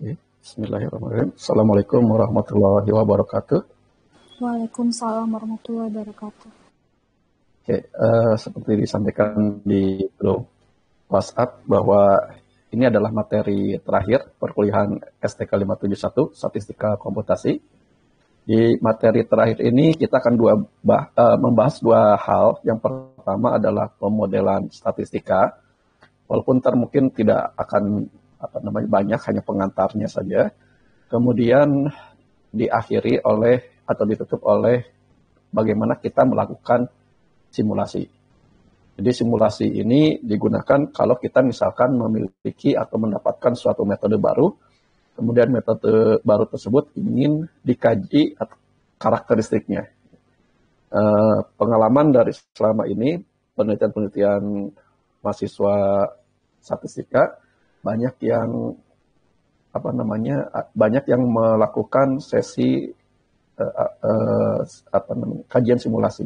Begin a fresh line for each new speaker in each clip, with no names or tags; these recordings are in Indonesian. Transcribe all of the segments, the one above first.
Oke, Bismillahirrahmanirrahim. Assalamualaikum warahmatullahi wabarakatuh.
Waalaikumsalam warahmatullahi wabarakatuh.
Oke, seperti disampaikan di grup WhatsApp bahwa ini adalah materi terakhir perkuliahan STK 571, Statistika Komputasi. Di materi terakhir ini kita akan membahas dua hal. Yang pertama adalah pemodelan statistika, walaupun mungkin tidak akan banyak, hanya pengantarnya saja. Kemudian diakhiri oleh atau ditutup oleh bagaimana kita melakukan simulasi. Jadi simulasi ini digunakan kalau kita misalkan memiliki atau mendapatkan suatu metode baru, kemudian metode baru tersebut ingin dikaji karakteristiknya. Pengalaman dari selama ini, penelitian-penelitian mahasiswa statistika, banyak yang melakukan sesi kajian simulasi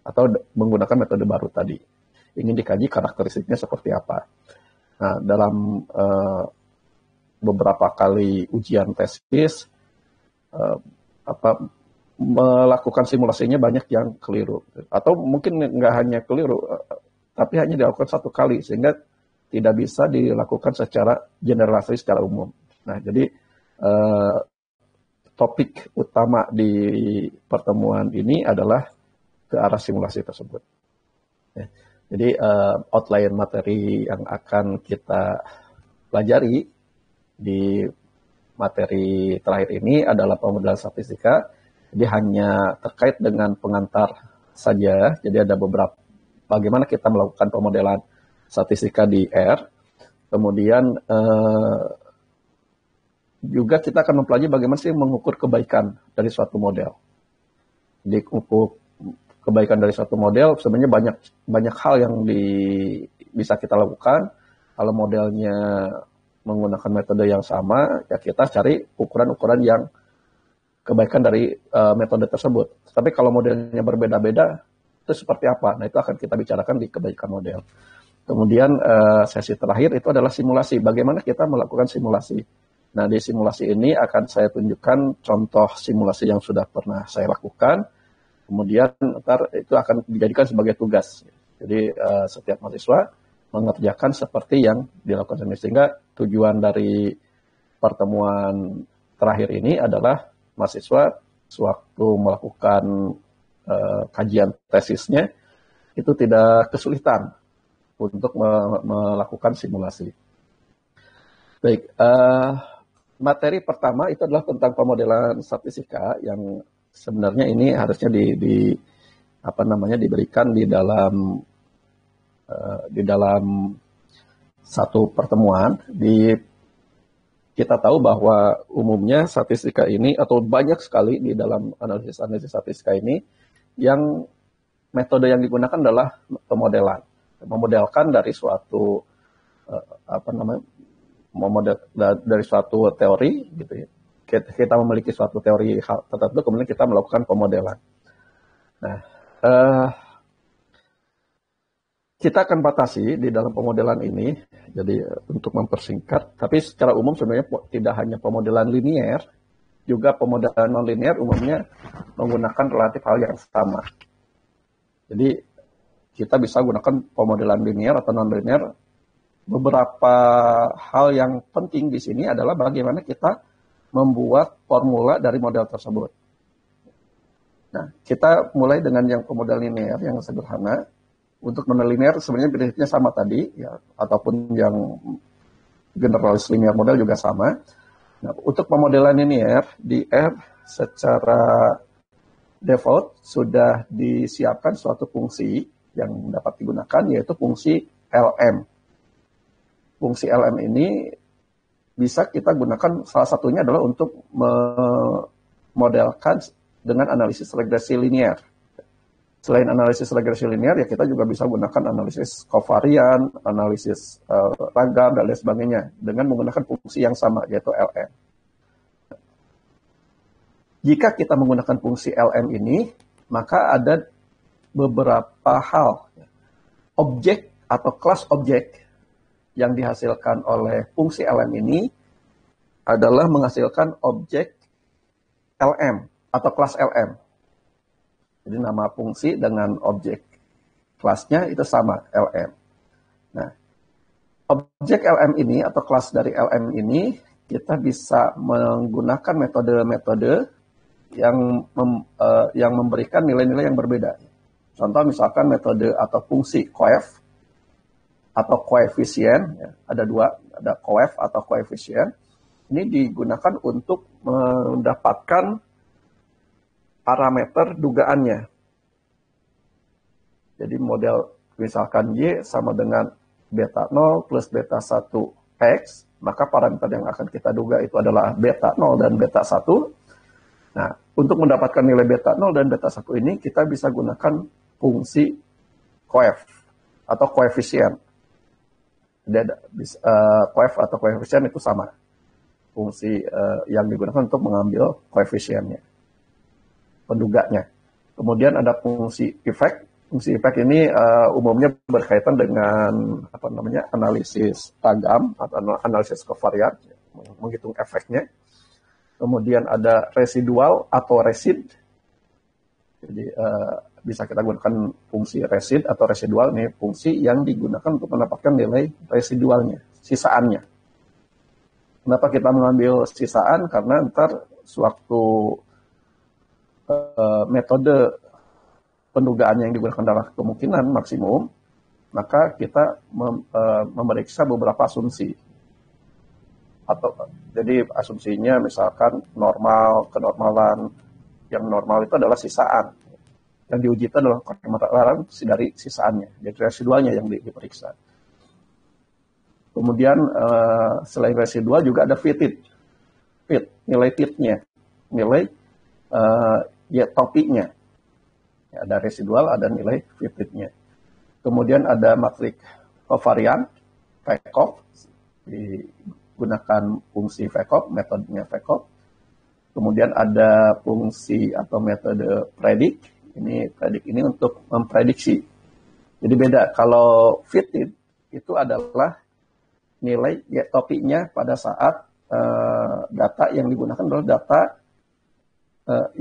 atau menggunakan metode baru tadi. Ingin dikaji karakteristiknya seperti apa. Nah, dalam beberapa kali ujian tesis, melakukan simulasinya banyak yang keliru. Atau mungkin nggak hanya keliru, tapi hanya dilakukan satu kali, sehingga tidak bisa dilakukan secara generalisasi secara umum. Nah, jadi topik utama di pertemuan ini adalah ke arah simulasi tersebut. Ya. Jadi outline materi yang akan kita pelajari di materi terakhir ini adalah pemodelan statistika. Jadi hanya terkait dengan pengantar saja. Jadi ada beberapa bagaimana kita melakukan pemodelan statistika di R. Kemudian juga kita akan mempelajari bagaimana sih mengukur kebaikan dari suatu model. Jadi kebaikan dari suatu model sebenarnya banyak hal yang bisa kita lakukan. Kalau modelnya menggunakan metode yang sama, ya kita cari ukuran-ukuran yang kebaikan dari metode tersebut. Tapi kalau modelnya berbeda-beda, itu seperti apa? Nah, itu akan kita bicarakan di kebaikan model. Kemudian sesi terakhir itu adalah simulasi. Bagaimana kita melakukan simulasi? Nah, di simulasi ini akan saya tunjukkan contoh simulasi yang sudah pernah saya lakukan. Kemudian ntar itu akan dijadikan sebagai tugas. Jadi setiap mahasiswa mengerjakan seperti yang dilakukan ini. Sehingga tujuan dari pertemuan terakhir ini adalah mahasiswa sewaktu melakukan kajian tesisnya itu tidak kesulitan untuk melakukan simulasi. Baik, materi pertama itu adalah tentang pemodelan statistika yang sebenarnya ini harusnya diberikan di dalam satu pertemuan. Kita tahu bahwa umumnya statistika ini atau banyak sekali di dalam analisis statistika ini yang metode yang digunakan adalah pemodelan. Memodelkan dari suatu dari suatu teori gitu ya. Kita memiliki suatu teori tertentu, kemudian kita melakukan pemodelan. Nah, kita akan batasi di dalam pemodelan ini, jadi untuk mempersingkat, tapi secara umum sebenarnya tidak hanya pemodelan linier, juga pemodelan non-linier umumnya menggunakan relatif hal yang sama. Jadi kita bisa gunakan pemodelan linier atau non-linier. Beberapa hal yang penting di sini adalah bagaimana kita membuat formula dari model tersebut. Nah, kita mulai dengan yang pemodelan linier yang sederhana. Untuk non-linier sebenarnya prinsipnya sama tadi, ya, ataupun yang generalis linear model juga sama. Nah, untuk pemodelan linier di R secara default sudah disiapkan suatu fungsi yang dapat digunakan, yaitu fungsi LM. Fungsi LM ini bisa kita gunakan, salah satunya adalah untuk memodelkan dengan analisis regresi linear. Selain analisis regresi linear, ya kita juga bisa gunakan analisis kovarian, analisis ragam, dan lain sebagainya dengan menggunakan fungsi yang sama, yaitu LM. Jika kita menggunakan fungsi LM ini, maka ada beberapa hal. Objek atau kelas objek yang dihasilkan oleh fungsi LM ini adalah menghasilkan objek LM atau kelas LM. Jadi nama fungsi dengan objek kelasnya itu sama, LM. Nah, objek LM ini atau kelas dari LM ini kita bisa menggunakan metode-metode yang memberikan nilai-nilai yang berbeda. Contoh misalkan metode atau fungsi coef atau koefisien, ya, ada dua, ada coef atau koefisien. Ini digunakan untuk mendapatkan parameter dugaannya. Jadi model misalkan Y sama dengan beta 0 plus beta 1 X, maka parameter yang akan kita duga itu adalah beta 0 dan beta 1. Nah, untuk mendapatkan nilai beta 0 dan beta 1 ini, kita bisa gunakan fungsi coef atau koefisien. Coef atau koefisien itu sama. Fungsi yang digunakan untuk mengambil koefisiennya, penduganya. Kemudian ada fungsi efek. Fungsi efek ini umumnya berkaitan dengan analisis ragam atau analisis kovarian, menghitung efeknya. Kemudian ada residual atau resid. Jadi bisa kita gunakan fungsi resid atau residual, ini fungsi yang digunakan untuk mendapatkan nilai residualnya, sisaannya. Kenapa kita mengambil sisaan? Karena ntar sewaktu metode pendugaan yang digunakan adalah kemungkinan maksimum, maka kita memeriksa beberapa asumsi. Jadi asumsinya misalkan normal, kenormalan. Yang normal itu adalah sisaan. Yang diuji itu adalah kenormalan dari sisaannya, jadi residualnya yang diperiksa. Kemudian selain residual juga ada fit, nilai fitnya, nilai topinya. Ya, ada residual, ada nilai fitnya. Kemudian ada matrik kovarian, VCOV, digunakan fungsi VCOV, metodenya VCOV. Kemudian ada fungsi atau metode predik. Predik ini untuk memprediksi. Jadi beda, kalau fitted itu adalah nilai topiknya pada saat data yang digunakan adalah data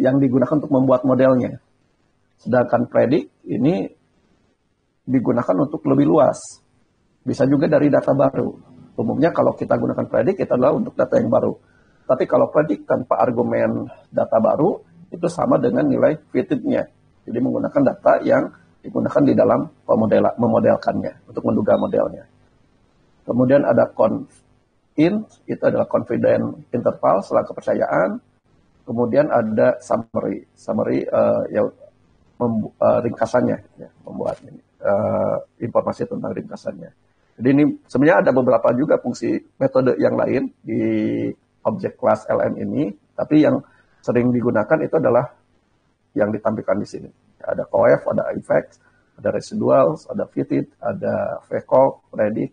yang digunakan untuk membuat modelnya. Sedangkan predik ini digunakan untuk lebih luas. Bisa juga dari data baru. Umumnya kalau kita gunakan predik itu adalah untuk data yang baru. Tapi kalau predik tanpa argumen data baru itu sama dengan nilai fittednya. Jadi menggunakan data yang digunakan di dalam memodelkannya untuk menduga modelnya. Kemudian ada confin, itu adalah confident interval, selang kepercayaan. Kemudian ada summary ringkasannya, ya, membuat informasi tentang ringkasannya. Jadi ini sebenarnya ada beberapa juga fungsi metode yang lain di objek kelas LM ini, tapi yang sering digunakan itu adalah yang ditampilkan di sini. Ada coef, ada effects, ada residuals, ada fitted, ada VCOV, predik,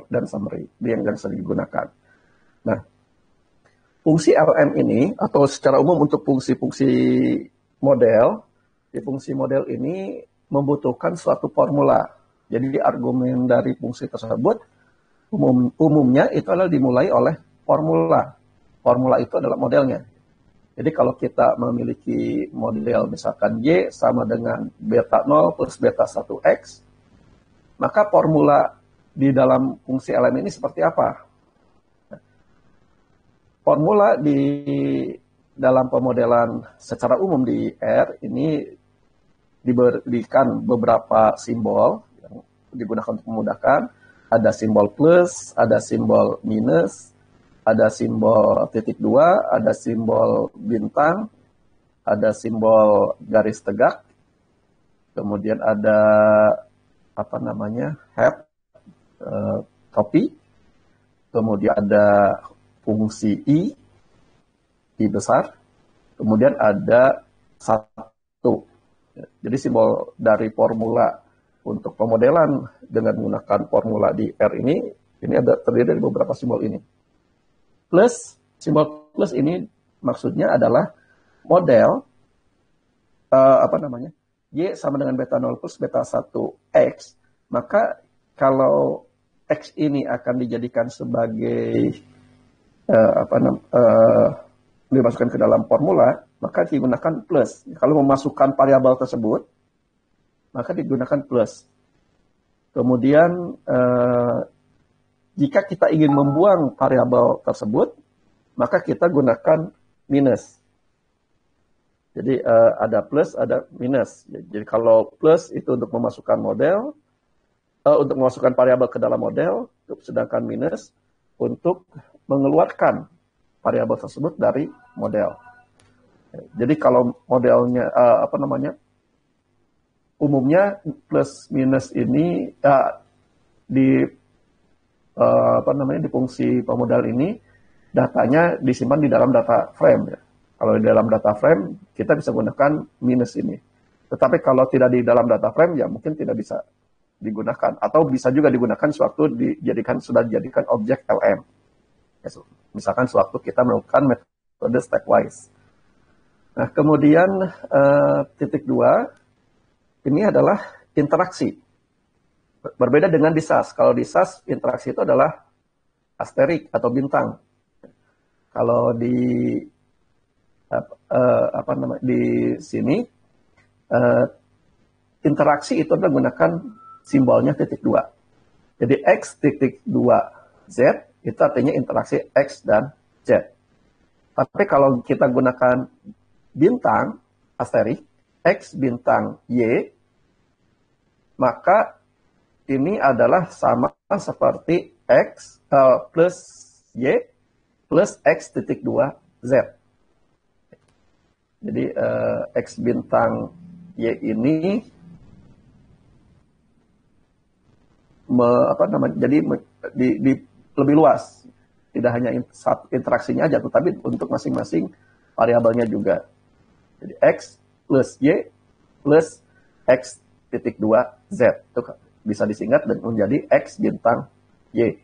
dan summary, yang sering digunakan. Nah, fungsi LM ini, atau secara umum untuk fungsi-fungsi model, di fungsi model ini membutuhkan suatu formula. Jadi argumen dari fungsi tersebut umumnya itu adalah dimulai oleh formula. Formula itu adalah modelnya. Jadi kalau kita memiliki model misalkan Y sama dengan beta 0 plus beta 1X, maka formula di dalam fungsi LM ini seperti apa? Formula di dalam pemodelan secara umum di R ini diberikan beberapa simbol yang digunakan untuk memudahkan. Ada simbol plus, ada simbol minus, ada simbol titik 2, ada simbol bintang, ada simbol garis tegak, kemudian ada head, topi, kemudian ada fungsi I besar, kemudian ada 1. Jadi simbol dari formula untuk pemodelan dengan menggunakan formula di R ini ada terdiri dari beberapa simbol ini. Plus, simbol plus ini maksudnya adalah model Y sama dengan beta 0 plus beta 1X, maka kalau X ini akan dijadikan sebagai dimasukkan ke dalam formula, maka digunakan plus. Kalau memasukkan variabel tersebut, maka digunakan plus. Kemudian jika kita ingin membuang variabel tersebut, maka kita gunakan minus. Jadi ada plus, ada minus. Jadi kalau plus itu untuk memasukkan model, untuk memasukkan variabel ke dalam model, sedangkan minus untuk mengeluarkan variabel tersebut dari model. Jadi kalau modelnya umumnya plus minus ini di fungsi pemodal ini datanya disimpan di dalam data frame ya. Kalau di dalam data frame kita bisa gunakan minus ini. Tetapi kalau tidak di dalam data frame ya mungkin tidak bisa digunakan, atau bisa juga digunakan sewaktu sudah dijadikan objek LM. Ya, misalkan sewaktu kita melakukan metode stepwise. Nah, kemudian titik 2 ini adalah interaksi. Berbeda dengan di SAS. Kalau di SAS interaksi itu adalah asterik atau bintang. Kalau di di sini interaksi itu adalah menggunakan simbolnya titik 2. Jadi X titik 2 Z itu artinya interaksi X dan Z. Tapi kalau kita gunakan bintang asterik X bintang Y, maka ini adalah sama seperti X plus Y plus X titik 2 Z. Jadi X bintang Y ini jadi lebih luas. Tidak hanya interaksinya aja, tetapi untuk masing-masing variabelnya juga. Jadi X plus Y plus X titik 2 Z. Itu bisa disingkat dan menjadi X bintang Y.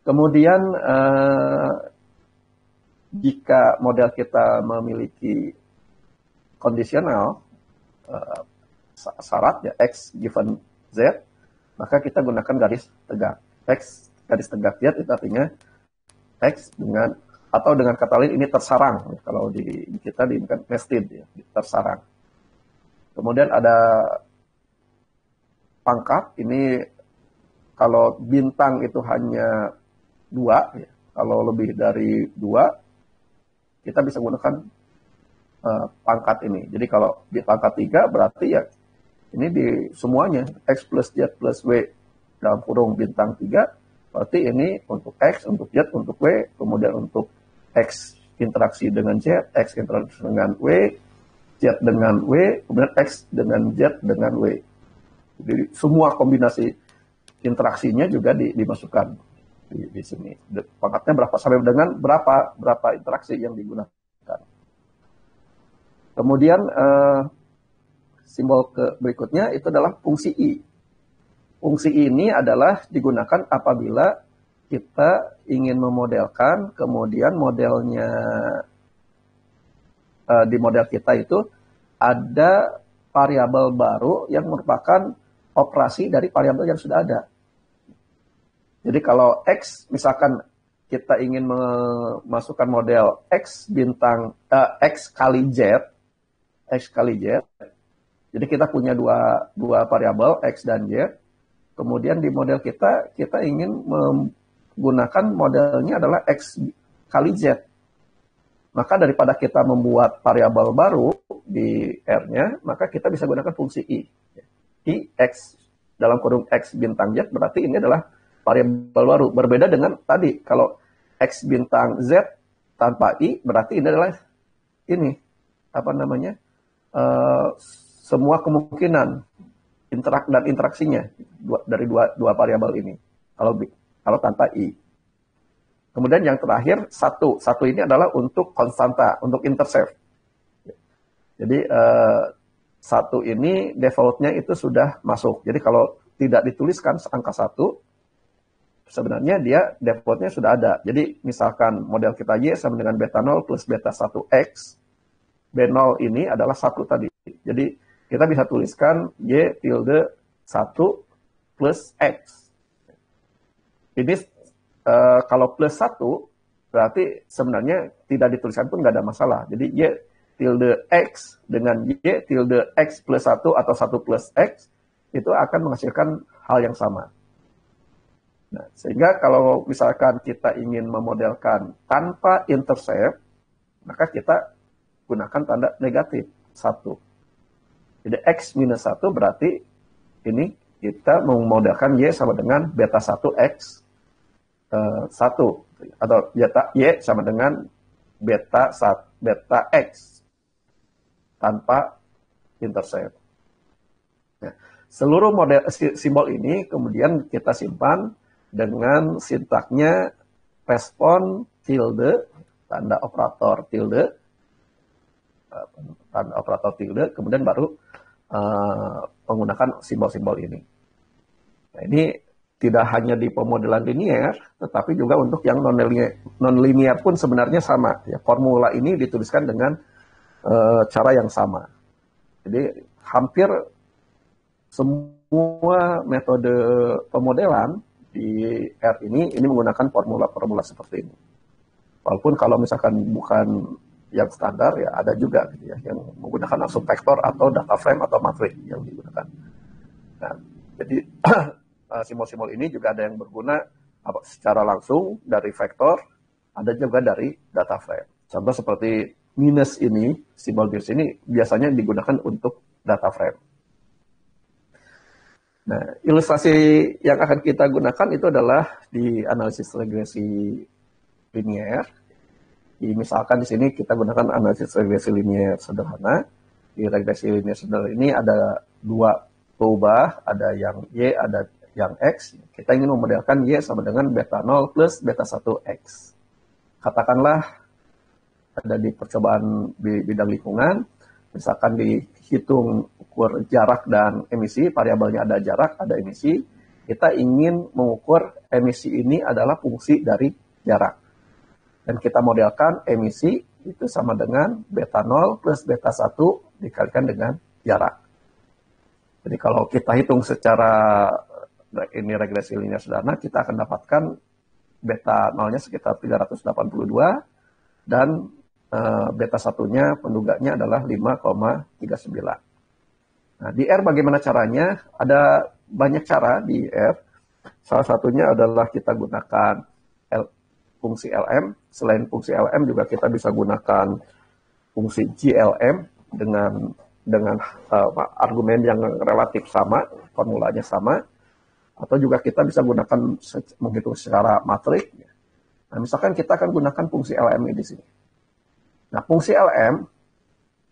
Kemudian jika model kita memiliki kondisional syarat ya X given Z, maka kita gunakan garis tegak. X garis tegak Z itu artinya X dengan, atau dengan kata lain ini tersarang. Kalau di kita diinginkan nested ya, tersarang. Kemudian ada pangkat, ini kalau bintang itu hanya 2, ya. Kalau lebih dari 2, kita bisa gunakan pangkat ini. Jadi kalau di pangkat 3 berarti ya ini di semuanya X plus Z plus W dalam kurung bintang 3, berarti ini untuk X, untuk Z, untuk W, kemudian untuk X interaksi dengan Z, X interaksi dengan W, Z dengan W, kemudian X dengan Z dengan W. Jadi semua kombinasi interaksinya juga dimasukkan di sini. Pangkatnya berapa sampai dengan berapa interaksi yang digunakan. Kemudian simbol berikutnya itu adalah fungsi I. Fungsi I ini adalah digunakan apabila kita ingin memodelkan, kemudian modelnya di model kita itu ada variabel baru yang merupakan operasi dari variabel yang sudah ada. Jadi kalau X, misalkan kita ingin memasukkan model X bintang X kali Z, jadi kita punya dua variabel X dan Y. Kemudian di model kita ingin menggunakan modelnya adalah X kali Z. Maka daripada kita membuat variabel baru di R-nya, maka kita bisa gunakan fungsi I. I X dalam kurung X bintang Z, berarti ini adalah variabel baru. Berbeda dengan tadi, kalau X bintang Z tanpa I, berarti ini adalah ini, semua kemungkinan dan interaksinya dari dua variabel ini. Kalau tanpa I. Kemudian yang terakhir, satu ini adalah untuk konstanta, untuk intercept. Jadi satu ini defaultnya itu sudah masuk. Jadi kalau tidak dituliskan angka 1, sebenarnya dia defaultnya sudah ada. Jadi misalkan model kita Y sama dengan beta 0 plus beta 1X. B0 ini adalah 1 tadi. Jadi kita bisa tuliskan Y tilde 1 plus X. Ini kalau plus 1 berarti sebenarnya tidak dituliskan pun nggak ada masalah. Jadi Y tilde X dengan Y tilde X plus 1 atau 1 plus X itu akan menghasilkan hal yang sama. Nah, sehingga kalau misalkan kita ingin memodelkan tanpa intercept, maka kita gunakan tanda negatif 1. Jadi X minus 1 berarti ini kita memodelkan Y sama dengan beta 1 X 1 atau beta Y sama dengan beta X tanpa intercept. Nah, seluruh model simbol ini kemudian kita simpan dengan sintaknya respon tilde, tanda operator tilde, kemudian baru menggunakan simbol-simbol ini. Nah, ini tidak hanya di pemodelan linier, tetapi juga untuk yang non-linear pun sebenarnya sama. Ya, formula ini dituliskan dengan cara yang sama. Jadi hampir semua metode pemodelan di R ini menggunakan formula-formula seperti ini. Walaupun kalau misalkan bukan yang standar, ya ada juga gitu ya, yang menggunakan langsung vektor atau data frame atau matrik yang digunakan. Nah, jadi simbol-simbol ini juga ada yang berguna secara langsung dari vektor, ada juga dari data frame. Contoh seperti minus ini, simbol minus ini biasanya digunakan untuk data frame. Nah, ilustrasi yang akan kita gunakan itu adalah di analisis regresi linier. Misalkan di sini kita gunakan analisis regresi linier sederhana. Di regresi linier sederhana ini ada dua perubahan, ada yang Y, ada yang X. Kita ingin memodelkan Y sama dengan beta 0 plus beta 1X. Katakanlah ada di percobaan bidang lingkungan, misalkan dihitung ukur jarak dan emisi, variabelnya ada jarak, ada emisi, kita ingin mengukur emisi ini adalah fungsi dari jarak. Dan kita modelkan emisi itu sama dengan beta 0 plus beta 1 dikalikan dengan jarak. Jadi kalau kita hitung secara ini regresi linier sederhana, kita akan dapatkan beta 0-nya sekitar 382 dan beta 1-nya penduganya adalah 5,39. Nah, di R bagaimana caranya? Ada banyak cara di R. Salah satunya adalah kita gunakan fungsi LM. Selain fungsi LM juga kita bisa gunakan fungsi GLM dengan argumen yang relatif sama, formulanya sama. Atau juga kita bisa gunakan menghitung secara matrik. Nah, misalkan kita akan gunakan fungsi LM di sini. Nah, fungsi LM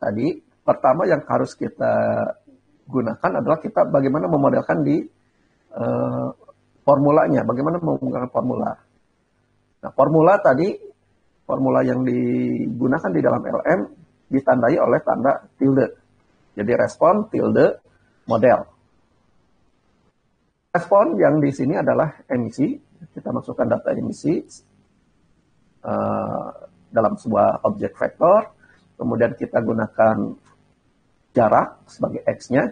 tadi pertama yang harus kita gunakan adalah kita bagaimana memodelkan di formulanya, bagaimana menggunakan formula. Nah, formula yang digunakan di dalam LM ditandai oleh tanda tilde. Jadi respon tilde model. Respon yang di sini adalah emisi. Kita masukkan data emisi dalam sebuah objek vektor, kemudian kita gunakan jarak sebagai X-nya,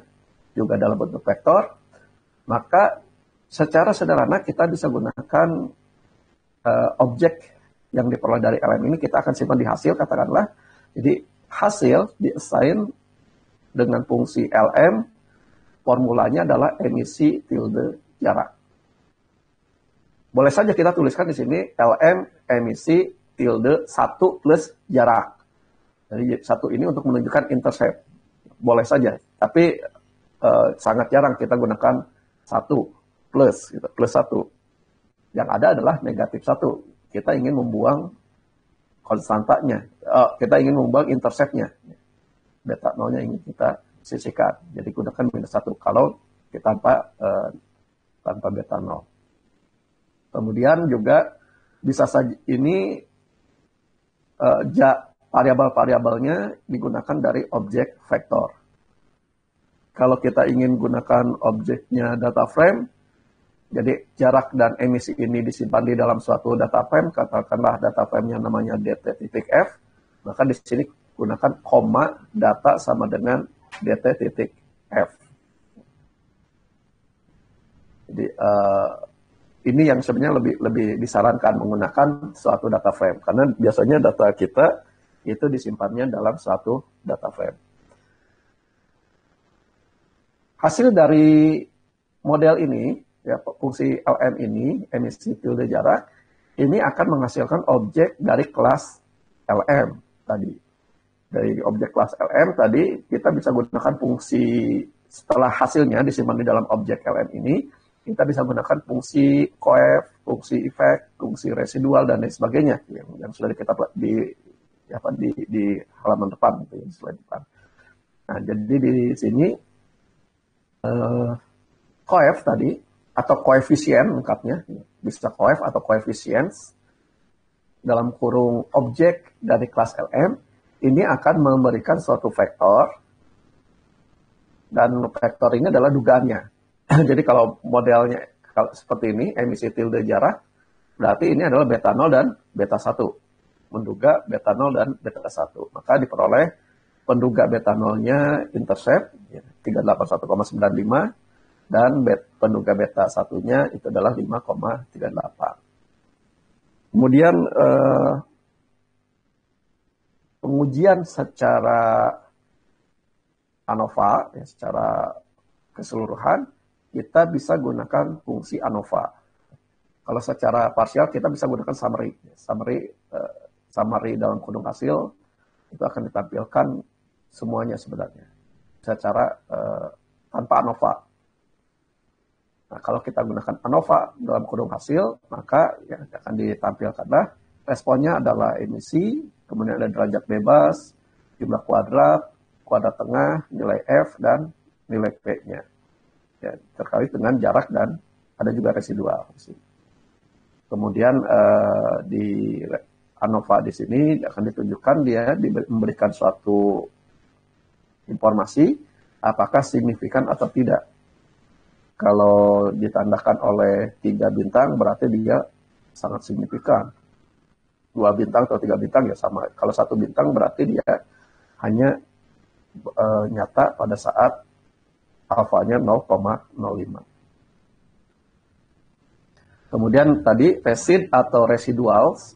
juga dalam bentuk vektor, maka secara sederhana kita bisa gunakan objek yang diperoleh dari LM ini, kita akan simpan di hasil, katakanlah. Jadi hasil di-assign dengan fungsi LM, formulanya adalah emisi tilde jarak. Boleh saja kita tuliskan di sini LM emisi tilde 1 plus jarak. Jadi 1 ini untuk menunjukkan intercept. Boleh saja, tapi sangat jarang kita gunakan 1 plus, gitu, plus 1. Yang ada adalah negatif 1. Kita ingin membuang konstantanya. Kita ingin membuang interceptnya. Beta 0-nya ingin kita sisihkan. Jadi gunakan minus 1 kalau kita tanpa beta 0. Kemudian juga bisa saja ini variabel-variabelnya digunakan dari objek vektor. Kalau kita ingin gunakan objeknya data frame, jadi jarak dan emisi ini disimpan di dalam suatu data frame, katakanlah data frame-nya namanya dt.f, maka di sini gunakan koma data sama dengan dt.f. Jadi ini yang sebenarnya lebih disarankan menggunakan suatu data frame, karena biasanya data kita itu disimpannya dalam suatu data frame. Hasil dari model ini, ya, fungsi LM ini, emisi tilde jarak, ini akan menghasilkan objek dari kelas LM tadi. Dari objek kelas LM tadi, kita bisa gunakan fungsi setelah hasilnya disimpan di dalam objek LM ini, kita bisa gunakan fungsi coef, fungsi efek, fungsi residual, dan lain sebagainya yang sudah kita di halaman depan, di slide depan. Nah, jadi di sini coef tadi atau koefisien lengkapnya, bisa coef atau coefficients dalam kurung objek dari kelas LM ini akan memberikan suatu vektor, dan vektor ini adalah dugaannya. Jadi kalau modelnya seperti ini, emisi tilde jarak, berarti ini adalah beta 0 dan beta 1. Menduga beta 0 dan beta 1. Maka diperoleh penduga beta 0-nya intercept 381,95, dan penduga beta 1-nya itu adalah 5,38. Kemudian pengujian secara ANOVA, ya, secara keseluruhan, kita bisa gunakan fungsi ANOVA. Kalau secara parsial, kita bisa gunakan summary. Summary dalam kurung hasil, itu akan ditampilkan semuanya sebenarnya, secara tanpa ANOVA. Nah, kalau kita gunakan ANOVA dalam kurung hasil, maka yang akan ditampilkanlah responnya adalah emisi, kemudian ada derajat bebas, jumlah kuadrat tengah, nilai F, dan nilai P-nya. Ya, terkait dengan jarak, dan ada juga residual. Kemudian di ANOVA di sini akan ditunjukkan dia memberikan suatu informasi apakah signifikan atau tidak. Kalau ditandakan oleh 3 bintang berarti dia sangat signifikan. 2 bintang atau 3 bintang ya sama. Kalau 1 bintang berarti dia hanya nyata pada saat alfanya 0,05. Kemudian tadi resid atau residuals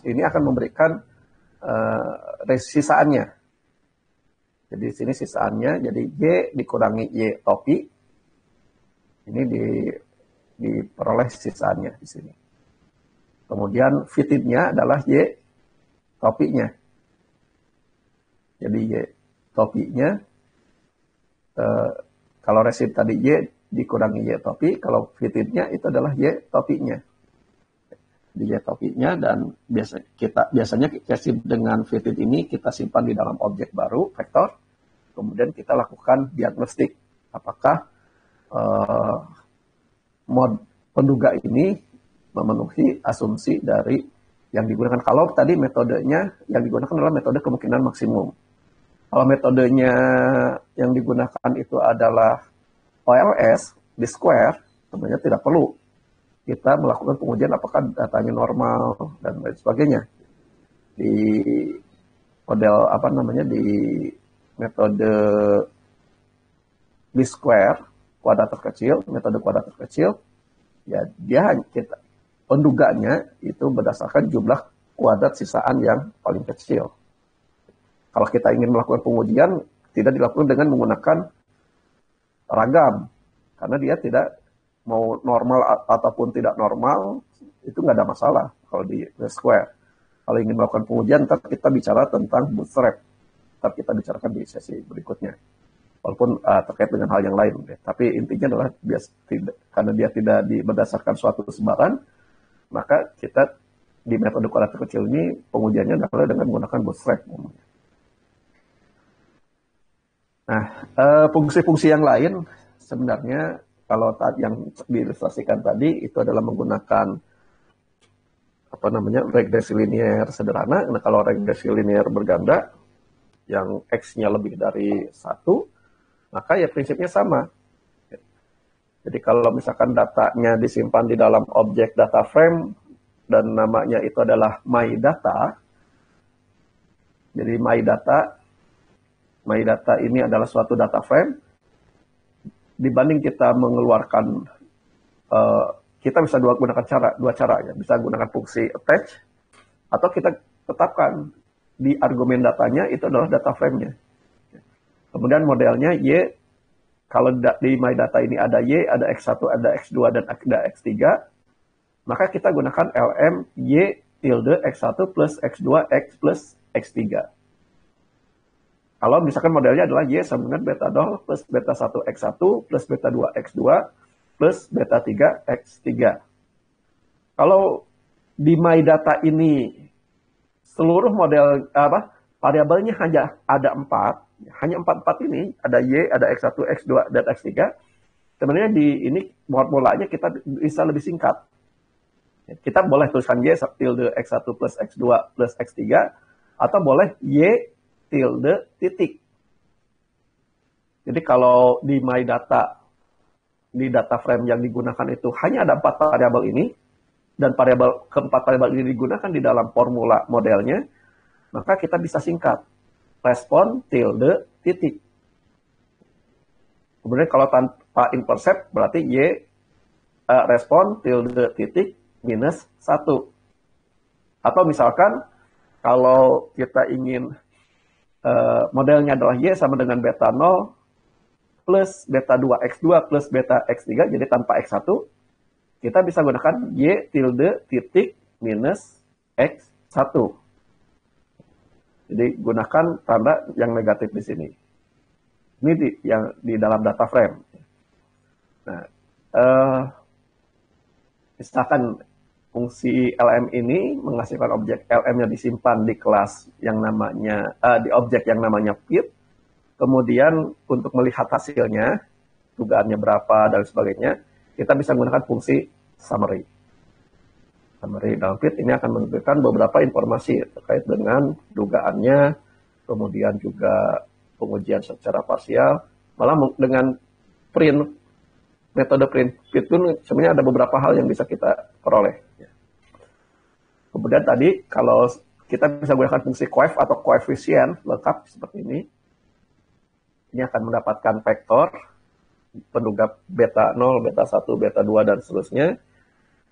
ini akan memberikan sisaannya. Jadi di sini sisaannya, jadi Y dikurangi Y topi, ini diperoleh sisaannya di sini. Kemudian fitidnya adalah Y topinya. Jadi Y topinya, kalau resid tadi Y dikurangi Y topi, kalau fitidnya itu adalah Y topinya. Di Y topinya, dan biasanya resid dengan fitid ini kita simpan di dalam objek baru, vektor, kemudian kita lakukan diagnostik. Apakah mod penduga ini memenuhi asumsi dari yang digunakan. Kalau tadi metodenya yang digunakan adalah metode kemungkinan maksimum. Kalau metodenya yang digunakan itu adalah OLS, di square, sebenarnya tidak perlu kita melakukan pengujian apakah datanya normal dan lain sebagainya. Di model di metode di square, kuadrat terkecil, metode kuadrat terkecil, ya dia penduganya itu berdasarkan jumlah kuadrat sisaan yang paling kecil. Kalau kita ingin melakukan pengujian, tidak dilakukan dengan menggunakan ragam, karena dia tidak mau normal ataupun tidak normal, itu nggak ada masalah kalau di square. Kalau ingin melakukan pengujian, ntar kita bicara tentang bootstrap. Ntar kita bicarakan di sesi berikutnya. Walaupun terkait dengan hal yang lain. Tapi intinya adalah karena dia tidak berdasarkan suatu sebaran, maka kita di metode kuadrat terkecil ini pengujiannya adalah dengan menggunakan bootstrap. Nah, fungsi-fungsi yang lain sebenarnya kalau yang diilustrasikan tadi itu adalah menggunakan regresi linear sederhana. Nah, kalau regresi linear berganda yang X-nya lebih dari 1, maka ya prinsipnya sama. Jadi kalau misalkan datanya disimpan di dalam objek data frame dan namanya itu adalah my data. Jadi my data ini adalah suatu data frame. Dibanding kita mengeluarkan eh, kita bisa gunakan dua cara ya. Bisa gunakan fungsi attach atau kita tetapkan di argumen datanya itu adalah data frame-nya. Kemudian modelnya Y, kalau di my data ini ada Y, ada X1, ada X2, dan ada X3, maka kita gunakan LM Y tilde X1 plus X2 X plus X3. Kalau misalkan modelnya adalah Y sama dengan beta 0 plus beta 1 X1 plus beta 2 X2 plus beta 3 X3. Kalau di my data ini seluruh model variabelnya hanya ada 4, hanya 4 ini, ada Y, ada X1, X2, dan X3. Sebenarnya di ini formulanya kita bisa lebih singkat. Kita boleh tuliskan Y tilde X1 plus X2 plus X3, atau boleh Y tilde titik. Jadi kalau di my data, di data frame yang digunakan itu hanya ada 4 variabel ini, dan keempat variabel ini digunakan di dalam formula modelnya, maka kita bisa singkat respon tilde titik. Kemudian kalau tanpa intercept berarti Y respon tilde titik minus 1. Atau misalkan kalau kita ingin modelnya adalah Y sama dengan beta 0 plus beta 2X2 plus beta X3, jadi tanpa X1, kita bisa gunakan Y tilde titik minus X1. Jadi gunakan tanda yang negatif di sini. Ini yang di dalam data frame. Nah, misalkan fungsi LM ini menghasilkan objek LM-nya disimpan di kelas yang namanya di objek yang namanya fit. Kemudian untuk melihat hasilnya, dugaannya berapa dan sebagainya, kita bisa menggunakan fungsi summary. Summary dalam fit ini akan menunjukkan beberapa informasi terkait dengan dugaannya, kemudian juga pengujian secara parsial, malah dengan print, metode print fit pun sebenarnya ada beberapa hal yang bisa kita peroleh. Kemudian tadi kalau kita bisa menggunakan fungsi coef atau koefisien lengkap seperti ini akan mendapatkan vektor penduga beta 0, beta 1, beta 2, dan seterusnya.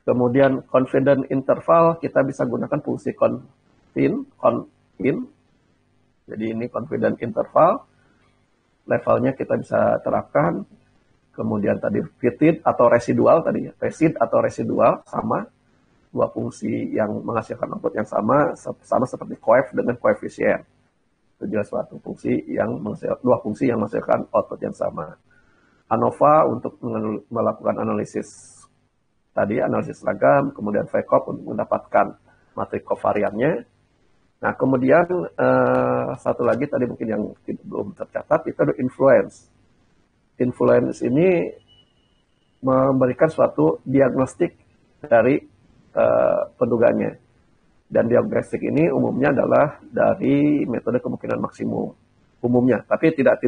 Kemudian confidence interval kita bisa gunakan fungsi confin. Jadi ini confidence interval, levelnya kita bisa terapkan. Kemudian tadi fitted atau residual tadi, resid atau residual sama, dua fungsi yang menghasilkan output yang sama seperti coef dengan koefisien. Itu jelas suatu fungsi yang dua fungsi yang menghasilkan output yang sama. ANOVA untuk melakukan analisis tadi, analisis seragam, kemudian VCOP untuk mendapatkan matrik kovariannya. Nah, kemudian satu lagi tadi mungkin yang belum tercatat, itu ada influence. Influence ini memberikan suatu diagnostik dari pendugaannya. Dan diagnostik ini umumnya adalah dari metode kemungkinan maksimum umumnya. Tapi tidak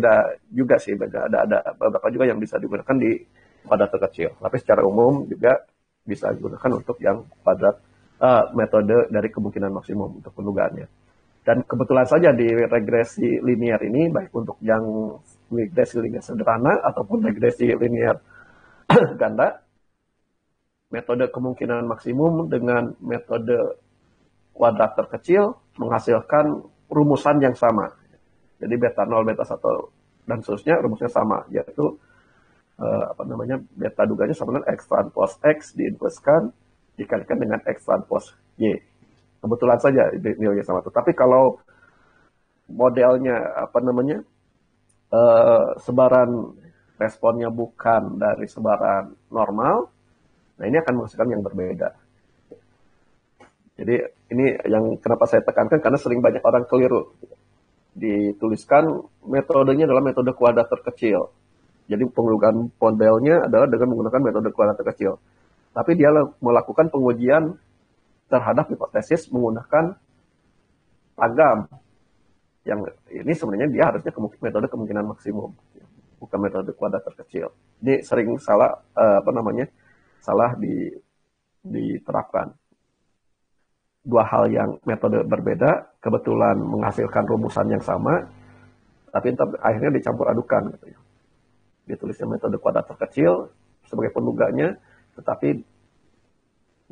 juga sih, ada beberapa juga yang bisa digunakan di kuadrat terkecil. Tapi secara umum juga bisa digunakan untuk yang kuadrat metode dari kemungkinan maksimum untuk pendugaannya. Dan kebetulan saja di regresi linear ini, baik untuk yang regresi linear sederhana ataupun regresi linear ganda, metode kemungkinan maksimum dengan metode kuadrat terkecil menghasilkan rumusan yang sama. Jadi beta 0, beta 1, dan seterusnya rumusnya sama, yaitu beta duganya sama dengan X transpose X diinverskan dikalikan dengan X transpose Y. Kebetulan saja nilainya sama. Tapi kalau modelnya sebaran responnya bukan dari sebaran normal, nah ini akan menghasilkan yang berbeda. Jadi ini yang kenapa saya tekankan, karena sering banyak orang keliru. Dituliskan metodenya adalah metode kuadrat terkecil. Jadi pengujian modelnya adalah dengan menggunakan metode kuadrat terkecil. Tapi dia melakukan pengujian terhadap hipotesis menggunakan ragam. Yang ini sebenarnya dia harusnya metode kemungkinan maksimum, bukan metode kuadrat terkecil. Ini sering salah salah diterapkan. Dua hal yang metode berbeda, kebetulan menghasilkan rumusan yang sama, tapi akhirnya dicampur adukan. Gitu ya. Ditulisnya metode kuadrat terkecil sebagai penduganya, tetapi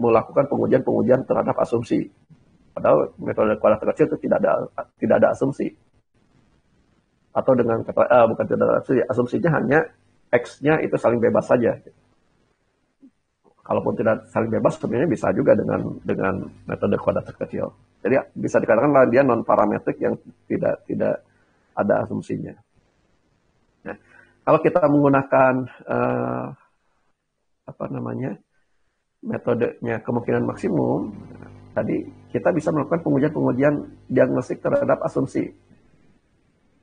melakukan pengujian terhadap asumsi. Padahal metode kuadrat terkecil itu tidak ada asumsi. Atau dengan kata bukan tidak ada asumsi, asumsinya hanya X-nya itu saling bebas saja. Kalaupun tidak saling bebas, sebenarnya bisa juga dengan metode kuadrat terkecil. Jadi bisa dikatakan dia non parametrik yang tidak ada asumsinya. Nah, kalau kita menggunakan metodenya kemungkinan maksimum, tadi kita bisa melakukan pengujian diagnostik terhadap asumsi,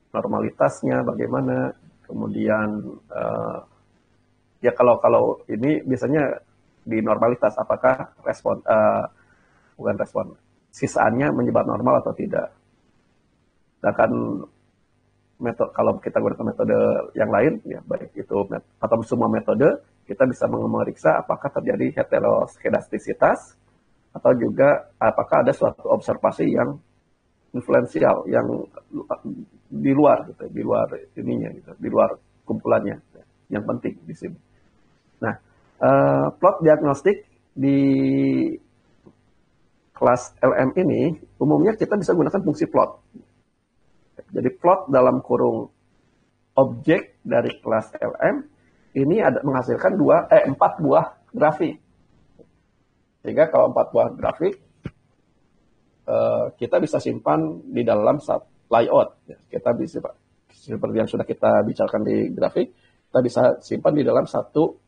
normalitasnya bagaimana, kemudian ya kalau ini biasanya di normalitas apakah bukan respon, sisaannya menyebar normal atau tidak. Sedangkan kalau kita gunakan metode yang lain, ya baik itu atau semua metode, kita bisa memeriksa apakah terjadi heteroskedastisitas atau juga apakah ada suatu observasi yang influensial, yang di luar gitu, di luar ininya gitu, di luar kumpulannya. Yang penting di sini. Nah, plot diagnostik di kelas LM ini umumnya kita bisa gunakan fungsi plot. Jadi plot dalam kurung objek dari kelas LM ini menghasilkan 4 buah grafik. Sehingga kalau 4 buah grafik kita bisa simpan di dalam layout. Kita bisa seperti yang sudah kita bicarakan di grafik, kita bisa simpan di dalam satu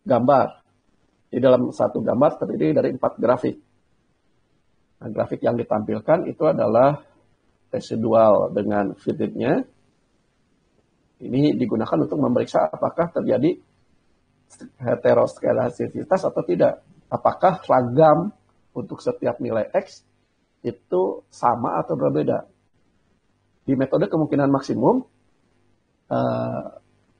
gambar. Di dalam satu gambar terdiri dari 4 grafik. Nah, grafik yang ditampilkan itu adalah residual dengan fitnya. Ini digunakan untuk memeriksa apakah terjadi heteroskedastisitas atau tidak. Apakah ragam untuk setiap nilai X itu sama atau berbeda. Di metode kemungkinan maksimum,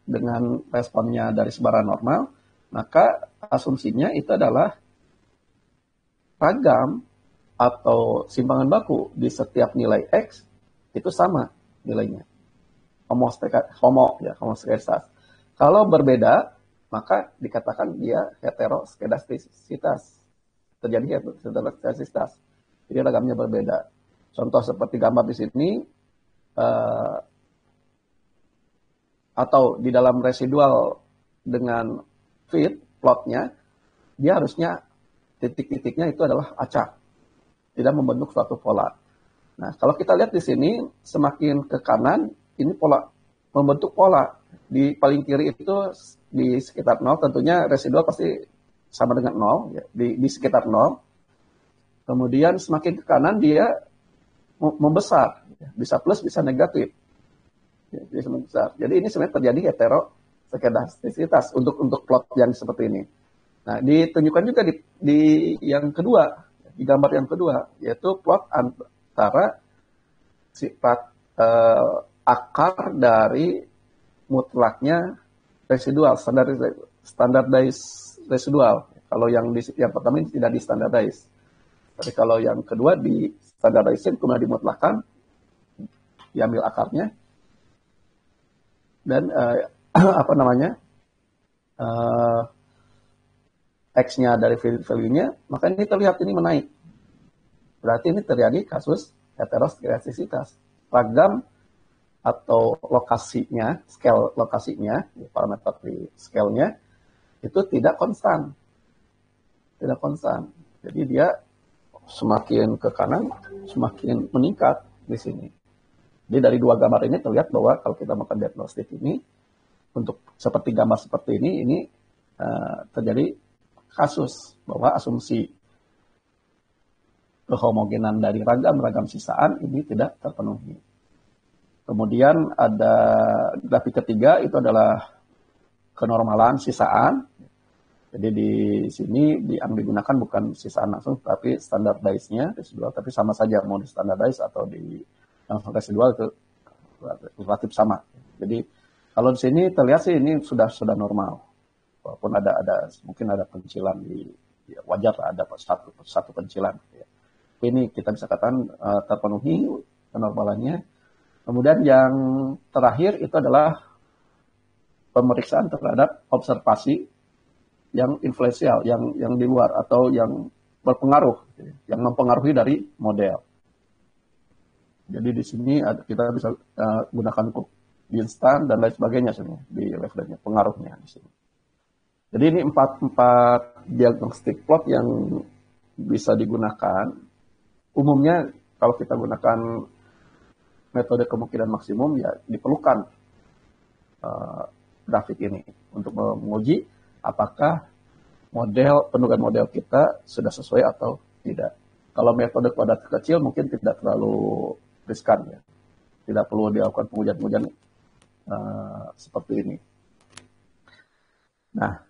dengan responnya dari sebaran normal, maka asumsinya itu adalah ragam atau simpangan baku di setiap nilai X itu sama nilainya. Homoskedastas. Kalau berbeda, maka dikatakan dia heteroskedastisitas. Terjadi heteroskedastisitas. Jadi ragamnya berbeda. Contoh seperti gambar di sini, atau di dalam residual dengan fit, plotnya, dia harusnya titik-titiknya itu adalah acak. Tidak membentuk suatu pola. Nah, kalau kita lihat di sini, semakin ke kanan, ini membentuk pola. Di paling kiri itu di sekitar 0, tentunya residual pasti sama dengan 0, ya, di sekitar 0. Kemudian semakin ke kanan dia membesar, ya, bisa plus, bisa negatif. Ya, jadi semakin besar. Jadi ini sebenarnya terjadi heteroskedastisitas untuk plot yang seperti ini. Nah, ditunjukkan juga di yang kedua, di gambar yang kedua, yaitu plot antara sifat akar dari mutlaknya residual, standardized residual. Kalau yang pertama ini tidak di standardized. Tapi kalau yang kedua di standardized, kemudian dimutlakan, diambil akarnya, dan X-nya dari value-nya, maka ini terlihat ini menaik. Berarti ini terjadi kasus heteroskedastisitas. Ragam atau lokasinya, scale lokasinya, parameter di scale-nya, itu tidak konstan. Tidak konstan. Jadi dia semakin ke kanan, semakin meningkat di sini. Jadi dari dua gambar ini terlihat bahwa kalau kita melakukan diagnostik ini, untuk seperti gambar seperti ini terjadi kasus bahwa asumsi kehomogenan dari ragam sisaan ini tidak terpenuhi. Kemudian ada grafik ketiga, itu adalah kenormalan sisaan. Jadi di sini yang digunakan bukan sisaan langsung, tapi standardized-nya residual, tapi sama saja mau di standardized atau di langsung residual itu relatif sama. Jadi kalau di sini terlihat sih ini sudah normal. Walaupun mungkin ada pencilan ya wajar lah, ada satu pencilan. Ya. Ini kita bisa katakan terpenuhi kenormalannya. Kemudian yang terakhir itu adalah pemeriksaan terhadap observasi yang influensial, yang di luar atau yang berpengaruh, yang mempengaruhi dari model. Jadi di sini kita bisa gunakan untuk instan dan lain sebagainya sebenarnya di referensinya, pengaruhnya di sini. Jadi ini empat diagnostik plot yang bisa digunakan. Umumnya kalau kita gunakan metode kemungkinan maksimum ya diperlukan grafik ini untuk menguji apakah penurunan model kita sudah sesuai atau tidak. Kalau metode kuadrat kecil mungkin tidak terlalu riskan ya, tidak perlu dilakukan pengujian-pengujian seperti ini. Nah,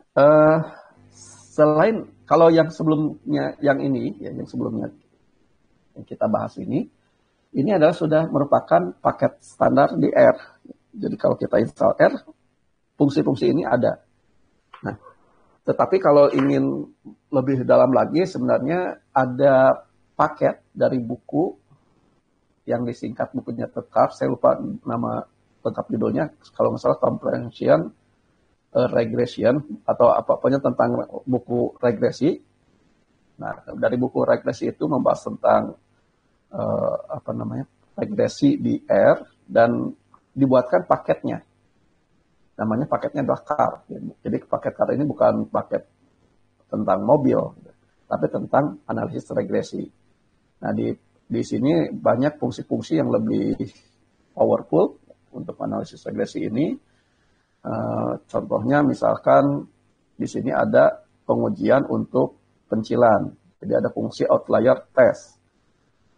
selain kalau yang sebelumnya yang sebelumnya yang kita bahas ini adalah sudah merupakan paket standar di R. Jadi kalau kita install R, fungsi-fungsi ini ada. Nah, tetapi kalau ingin lebih dalam lagi, sebenarnya ada paket dari buku yang disingkat bukunya TECAR, saya lupa nama lengkap judulnya, kalau nggak salah Comprehension Regression atau apa-apanya tentang buku regresi. Nah, dari buku regresi itu membahas tentang regresi di R dan dibuatkan paketnya. Namanya paketnya adalah CAR. Jadi paket CAR ini bukan paket tentang mobil, tapi tentang analisis regresi. Nah, di sini banyak fungsi-fungsi yang lebih powerful untuk analisis regresi ini. Contohnya misalkan di sini ada pengujian untuk pencilan. Jadi ada fungsi outlier test.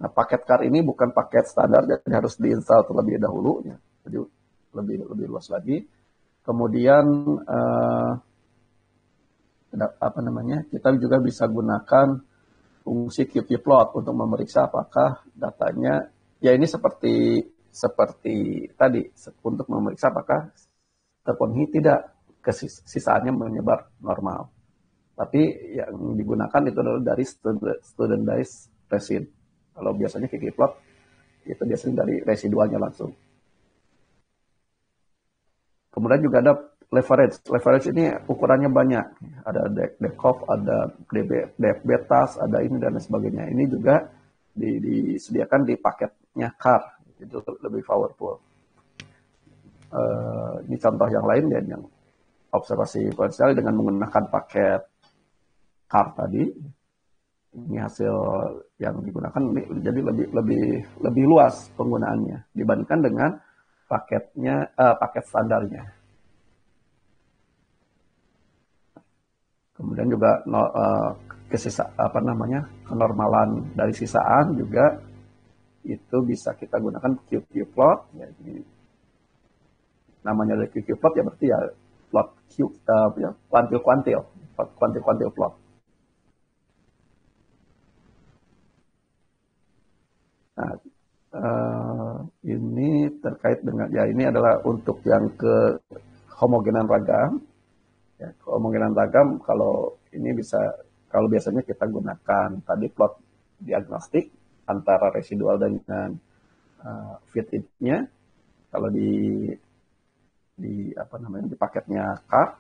Nah, paket CAR ini bukan paket standar, jadi harus diinstal terlebih dahulu. Ya. Jadi lebih luas lagi. Kemudian kita juga bisa gunakan fungsi qtplot untuk memeriksa apakah datanya, ya ini seperti tadi, untuk memeriksa apakah terpenuhi tidak, kesisaannya menyebar normal. Tapi yang digunakan itu adalah dari standardized resin. Kalau biasanya qtplot itu biasanya dari residualnya langsung. Kemudian juga ada leverage. Leverage ini ukurannya banyak. Ada Dekov, ada betas, ada ini dan sebagainya. Ini juga disediakan di paketnya CAR. Itu lebih powerful. Ini contoh yang lain ya, yang observasi potensial dengan menggunakan paket CAR tadi. Ini hasil yang digunakan jadi lebih luas penggunaannya dibandingkan dengan paket standarnya. Kemudian juga kenormalan dari sisaan juga itu bisa kita gunakan qtplot. Ya, namanya dari qtplot ya berarti ya plot kuantil plot. Nah, ini terkait dengan ini adalah untuk yang kehomogenan ragam. Ya, kehomogenan ragam kalau biasanya kita gunakan tadi plot diagnostik antara residual dengan fit-nya. Kalau di paketnya CAR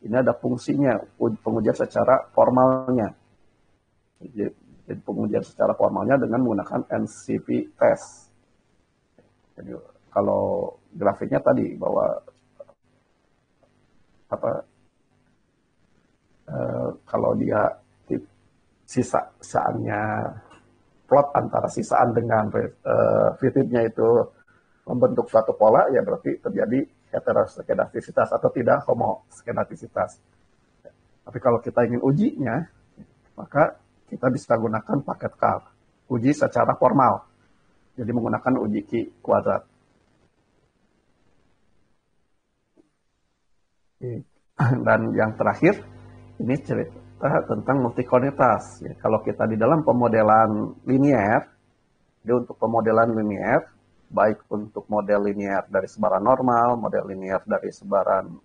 ini ada fungsinya pengujian secara formalnya. Jadi pengujian secara formalnya dengan menggunakan NCP test. Jadi kalau grafiknya tadi bahwa kalau dia sisaannya plot antara sisaan dengan fitnya itu membentuk suatu pola, ya berarti terjadi heteroskedastisitas atau tidak homoskedastisitas. Tapi kalau kita ingin ujinya, maka kita bisa gunakan paket CAR. Uji secara formal. Jadi menggunakan uji Q kuadrat. Dan yang terakhir, ini cerita tentang multikonitas. Ya, kalau kita di dalam pemodelan linear, jadi untuk pemodelan linear, baik untuk model linear dari sebaran normal, model linear dari sebaran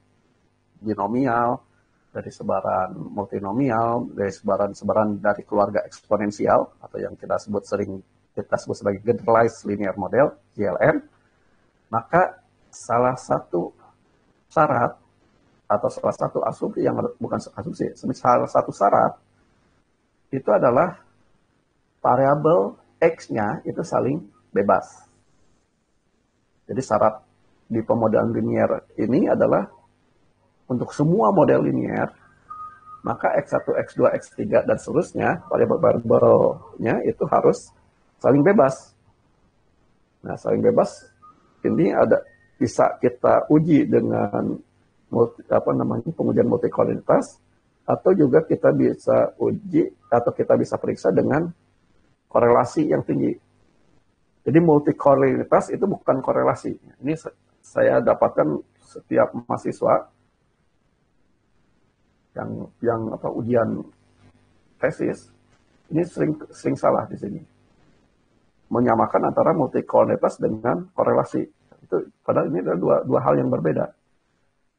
binomial, dari sebaran multinomial, dari sebaran dari keluarga eksponensial, atau yang kita sebut sebagai generalized linear model, GLM, maka salah satu syarat atau salah satu asumsi yang bukan asumsi, salah satu syarat itu adalah variabel X-nya itu saling bebas. Jadi syarat di pemodelan linear ini adalah untuk semua model linear, maka X1, X2, X3, dan seterusnya, variabel-variabelnya itu harus saling bebas. Nah, saling bebas ini bisa kita uji dengan pengujian multikolinitas, atau juga kita bisa uji atau kita bisa periksa dengan korelasi yang tinggi. Jadi multikolinitas itu bukan korelasi. Ini saya dapatkan setiap mahasiswa yang ujian tesis ini sering salah di sini. Menyamakan antara multikolinitas dengan korelasi. Itu padahal ini adalah dua hal yang berbeda.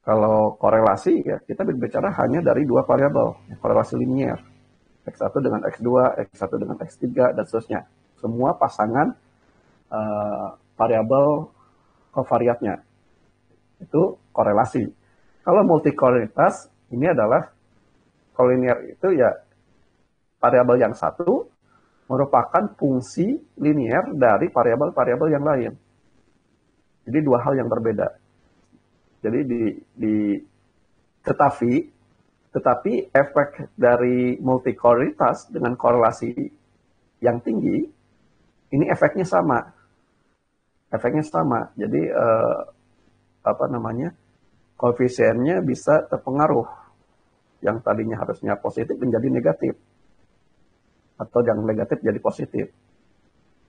Kalau korelasi ya kita berbicara hanya dari dua variabel, korelasi linear. X1 dengan X2, X1 dengan X3 dan seterusnya. Semua pasangan variabel kovariatnya. Itu korelasi. Kalau multikolinitas ini adalah kolinear itu ya variabel yang satu merupakan fungsi linear dari variabel-variabel yang lain. Jadi dua hal yang berbeda. Jadi tetapi efek dari multikolinitas dengan korelasi yang tinggi ini efeknya sama. Efeknya sama. Jadi koefisiennya bisa terpengaruh. Yang tadinya harusnya positif menjadi negatif. Atau yang negatif jadi positif.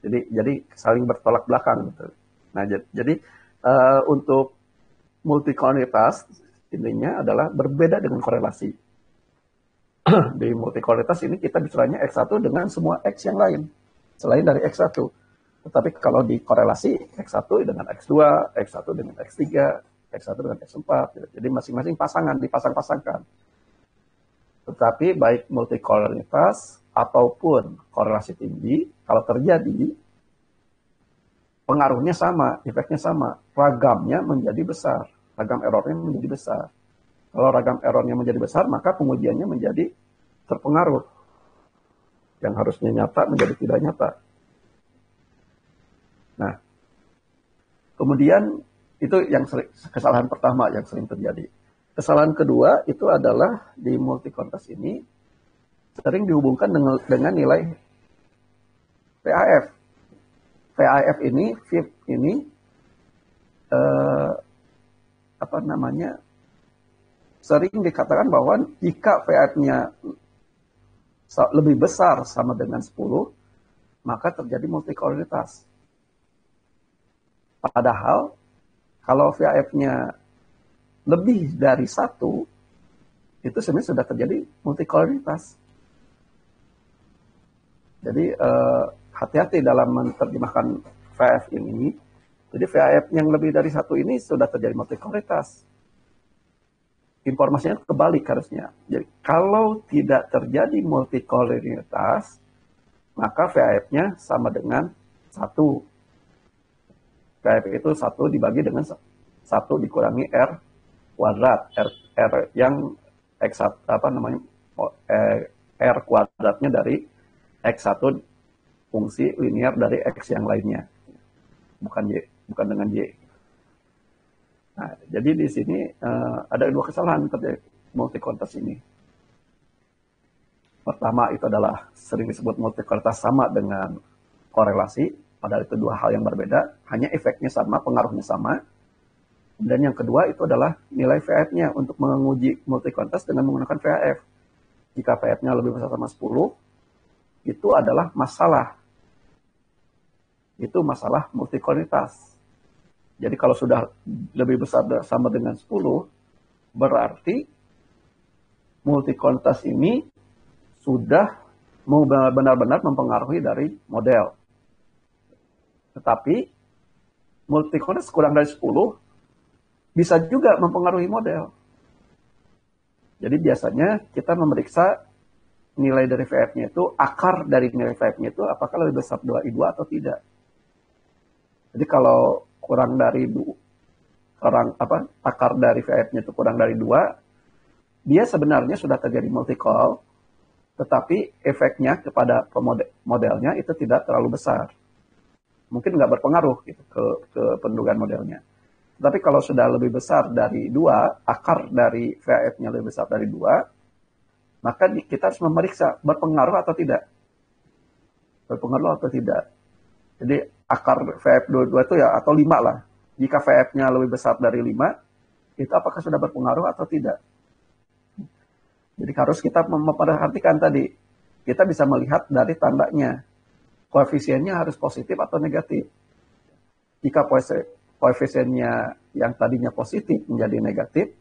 Jadi saling bertolak belakang gitu. Nah, jadi untuk multikolinitas intinya adalah berbeda dengan korelasi. Di multikolinitas ini kita bicaranya X1 dengan semua X yang lain selain dari X1. Tetapi kalau di korelasi X1 dengan X2, X1 dengan X3, X1 dengan X4 gitu. Jadi masing-masing pasangan dipasang-pasangkan. Tetapi baik multikolinitas ataupun korelasi tinggi kalau terjadi pengaruhnya sama, efeknya sama. Ragamnya menjadi besar. Ragam errornya menjadi besar. Kalau ragam errornya menjadi besar, maka pengujiannya menjadi terpengaruh. Yang harusnya nyata menjadi tidak nyata. Nah, kemudian itu yang kesalahan pertama yang sering terjadi. Kesalahan kedua itu adalah di multikolinitas ini sering dihubungkan dengan nilai VAF. VAF ini, VIP ini, sering dikatakan bahwa jika VAF-nya lebih besar sama dengan 10, maka terjadi multikolinitas. Padahal, kalau VAF-nya lebih dari 1, itu sebenarnya sudah terjadi multikolinitas. Jadi, hati-hati dalam menerjemahkan VAF ini. Jadi VAF yang lebih dari 1 ini sudah terjadi multikolinitas. Informasinya kebalik harusnya. Jadi kalau tidak terjadi multikolinitas, maka VAF-nya sama dengan 1. VAF itu 1 dibagi dengan 1 dikurangi R kuadrat. R yang R kuadratnya dari X1 fungsi linear dari X yang lainnya. Bukan dengan Y. Nah, jadi di sini ada dua kesalahan terjadi multikolinitas ini. Pertama itu adalah sering disebut multikolinitas sama dengan korelasi, padahal itu dua hal yang berbeda, hanya efeknya sama, pengaruhnya sama. Dan yang kedua itu adalah nilai VAF-nya untuk menguji multikolinitas dengan menggunakan VAF. Jika VAF-nya lebih besar sama 10, itu adalah masalah. Itu masalah multikolinitas. Jadi kalau sudah lebih besar sama dengan 10, berarti multikolinitas ini sudah benar-benar mempengaruhi dari model. Tetapi multikolinitas kurang dari 10 bisa juga mempengaruhi model. Jadi biasanya kita memeriksa nilai dari VF-nya itu, akar dari nilai VF-nya itu apakah lebih besar 2I2 atau tidak. Jadi kalau kurang dari akar dari VF-nya itu kurang dari 2, dia sebenarnya sudah terjadi multi-call, tetapi efeknya kepada modelnya itu tidak terlalu besar. Mungkin nggak berpengaruh gitu ke pendudukan modelnya. Tapi kalau sudah lebih besar dari 2, akar dari VAF-nya lebih besar dari 2, maka kita harus memeriksa berpengaruh atau tidak. Berpengaruh atau tidak. Jadi akar VAF 22 itu ya, atau 5 lah. Jika VAF-nya lebih besar dari 5, itu apakah sudah berpengaruh atau tidak. Jadi harus kita memperhatikan tadi. Kita bisa melihat dari tandanya. Koefisiennya harus positif atau negatif. Jika koefisiennya yang tadinya positif menjadi negatif,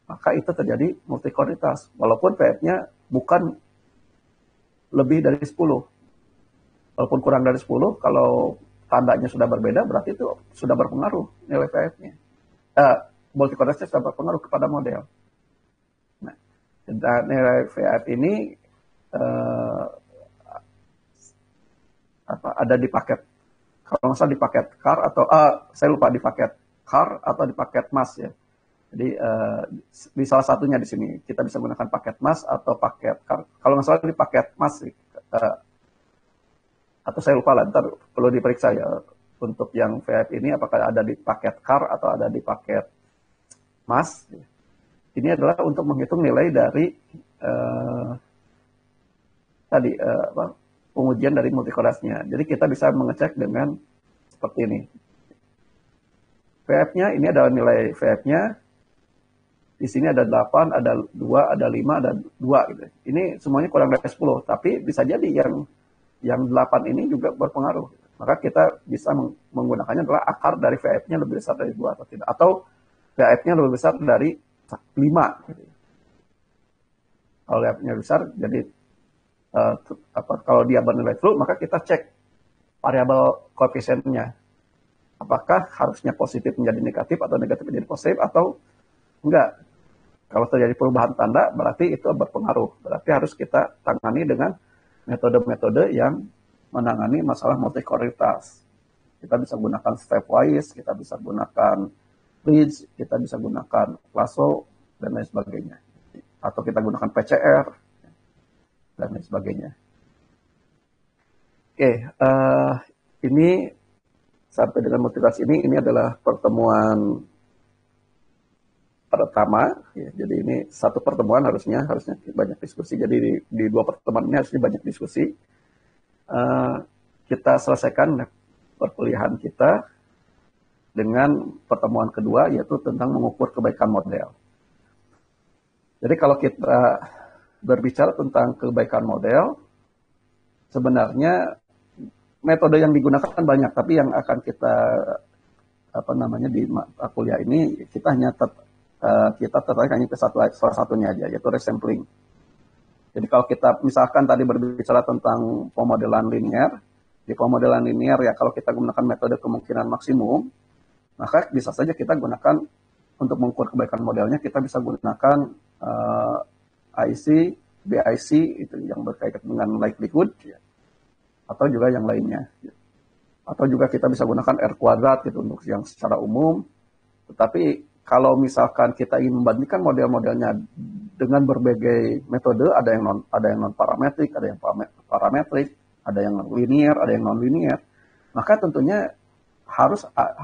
maka itu terjadi multikoritas. Walaupun VF-nya bukan lebih dari 10. Walaupun kurang dari 10, kalau tandanya sudah berbeda, berarti itu sudah berpengaruh nilai VF-nya. Multikoritasnya sudah berpengaruh kepada model. Nah, nilai VF ini ada di paket, kalau nggak salah di paket CAR atau saya lupa di paket CAR atau di paket MAS ya. Jadi di salah satunya di sini kita bisa menggunakan paket MAS atau paket CAR. Kalau nggak salah di paket MAS atau saya lupa lah, ntar perlu diperiksa ya untuk yang VF ini apakah ada di paket CAR atau ada di paket MAS. Ini adalah untuk menghitung nilai dari pengujian dari multikorasnya. Jadi kita bisa mengecek dengan seperti ini. VF-nya, ini adalah nilai VF-nya. Di sini ada 8, ada 2, ada 5, ada 2 gitu. Ini semuanya kurang dari 10, tapi bisa jadi yang 8 ini juga berpengaruh. Maka kita bisa menggunakannya adalah akar dari VF-nya lebih besar dari 2 atau tidak. Atau VF-nya lebih besar dari 5 gitu. Kalau VF-nya besar, jadi kalau dia bernilai true, maka kita cek variabel koefisiennya. Apakah harusnya positif menjadi negatif atau negatif menjadi positif atau enggak. Kalau terjadi perubahan tanda, berarti itu berpengaruh. Berarti harus kita tangani dengan metode-metode yang menangani masalah multikoritas. Kita bisa gunakan stepwise, kita bisa gunakan bridge, kita bisa gunakan lasso, dan lain sebagainya. Atau kita gunakan PCR, dan lain sebagainya. Oke, ini sampai dengan motivasi ini adalah pertemuan pertama. Ya, jadi ini satu pertemuan harusnya banyak diskusi. Jadi di 2 pertemuan ini harusnya banyak diskusi. Kita selesaikan perkuliahan kita dengan pertemuan kedua, yaitu tentang mengukur kebaikan model. Jadi kalau kita berbicara tentang kebaikan model, sebenarnya metode yang digunakan banyak, tapi yang akan kita di kuliah ini kita hanya kita tertarik hanya ke salah satunya aja, yaitu resampling. Jadi kalau kita misalkan tadi berbicara tentang pemodelan linear, di pemodelan linear ya kalau kita gunakan metode kemungkinan maksimum, maka bisa saja kita gunakan untuk mengukur kebaikan modelnya, kita bisa gunakan IC, BIC itu yang berkaitan dengan likelihood, ya. Atau juga yang lainnya. Ya. Atau juga kita bisa gunakan R kuadrat gitu untuk yang secara umum. Tetapi kalau misalkan kita ingin membandingkan model-modelnya dengan berbagai metode, ada yang non parametrik, ada yang parametrik, ada yang linear, ada yang non linear, maka tentunya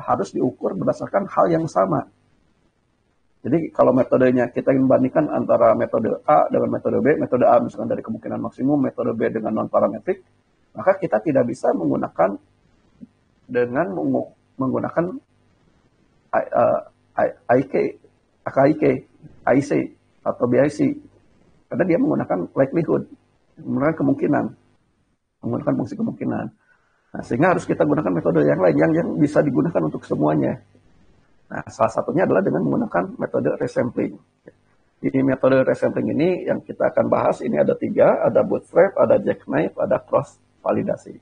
harus diukur berdasarkan hal yang sama. Jadi kalau metodenya kita ingin bandingkan antara metode A dengan metode metode A misalkan dari kemungkinan maksimum, metode B dengan non-parametrik, maka kita tidak bisa menggunakan IC atau BIC, karena dia menggunakan likelihood, menggunakan kemungkinan, menggunakan fungsi kemungkinan. Nah, sehingga harus kita gunakan metode yang lain yang bisa digunakan untuk semuanya. Nah, salah satunya adalah dengan menggunakan metode resampling. Di metode resampling ini yang kita akan bahas ini ada 3, ada bootstrap, ada jackknife, ada cross validasi.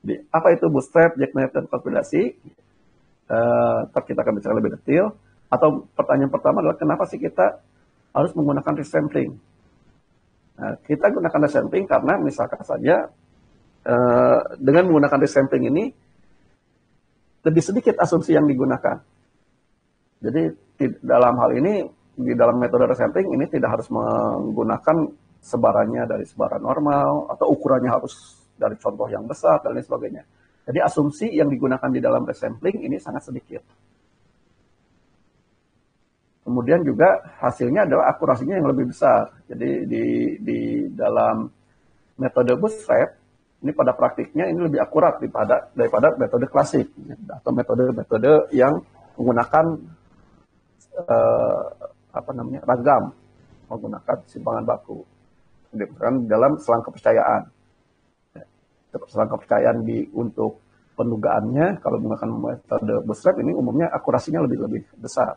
Jadi, apa itu bootstrap, jackknife, dan cross validasi? Ntar kita akan bicara lebih detail. Atau pertanyaan pertama adalah kenapa sih kita harus menggunakan resampling? Nah, kita gunakan resampling karena misalkan saja dengan menggunakan resampling ini lebih sedikit asumsi yang digunakan. Jadi dalam hal ini, di dalam metode resampling ini tidak harus menggunakan sebarannya dari sebaran normal, atau ukurannya harus dari contoh yang besar, dan lain sebagainya. Jadi asumsi yang digunakan di dalam resampling ini sangat sedikit. Kemudian juga hasilnya adalah akurasinya yang lebih besar. Jadi di dalam metode bootstrap, ini pada praktiknya ini lebih akurat daripada metode klasik, atau metode-metode yang menggunakan ragam, menggunakan simpangan baku. Dalam selang kepercayaan. Selang kepercayaan untuk pendugaannya, kalau menggunakan metode bootstrap ini umumnya akurasinya lebih besar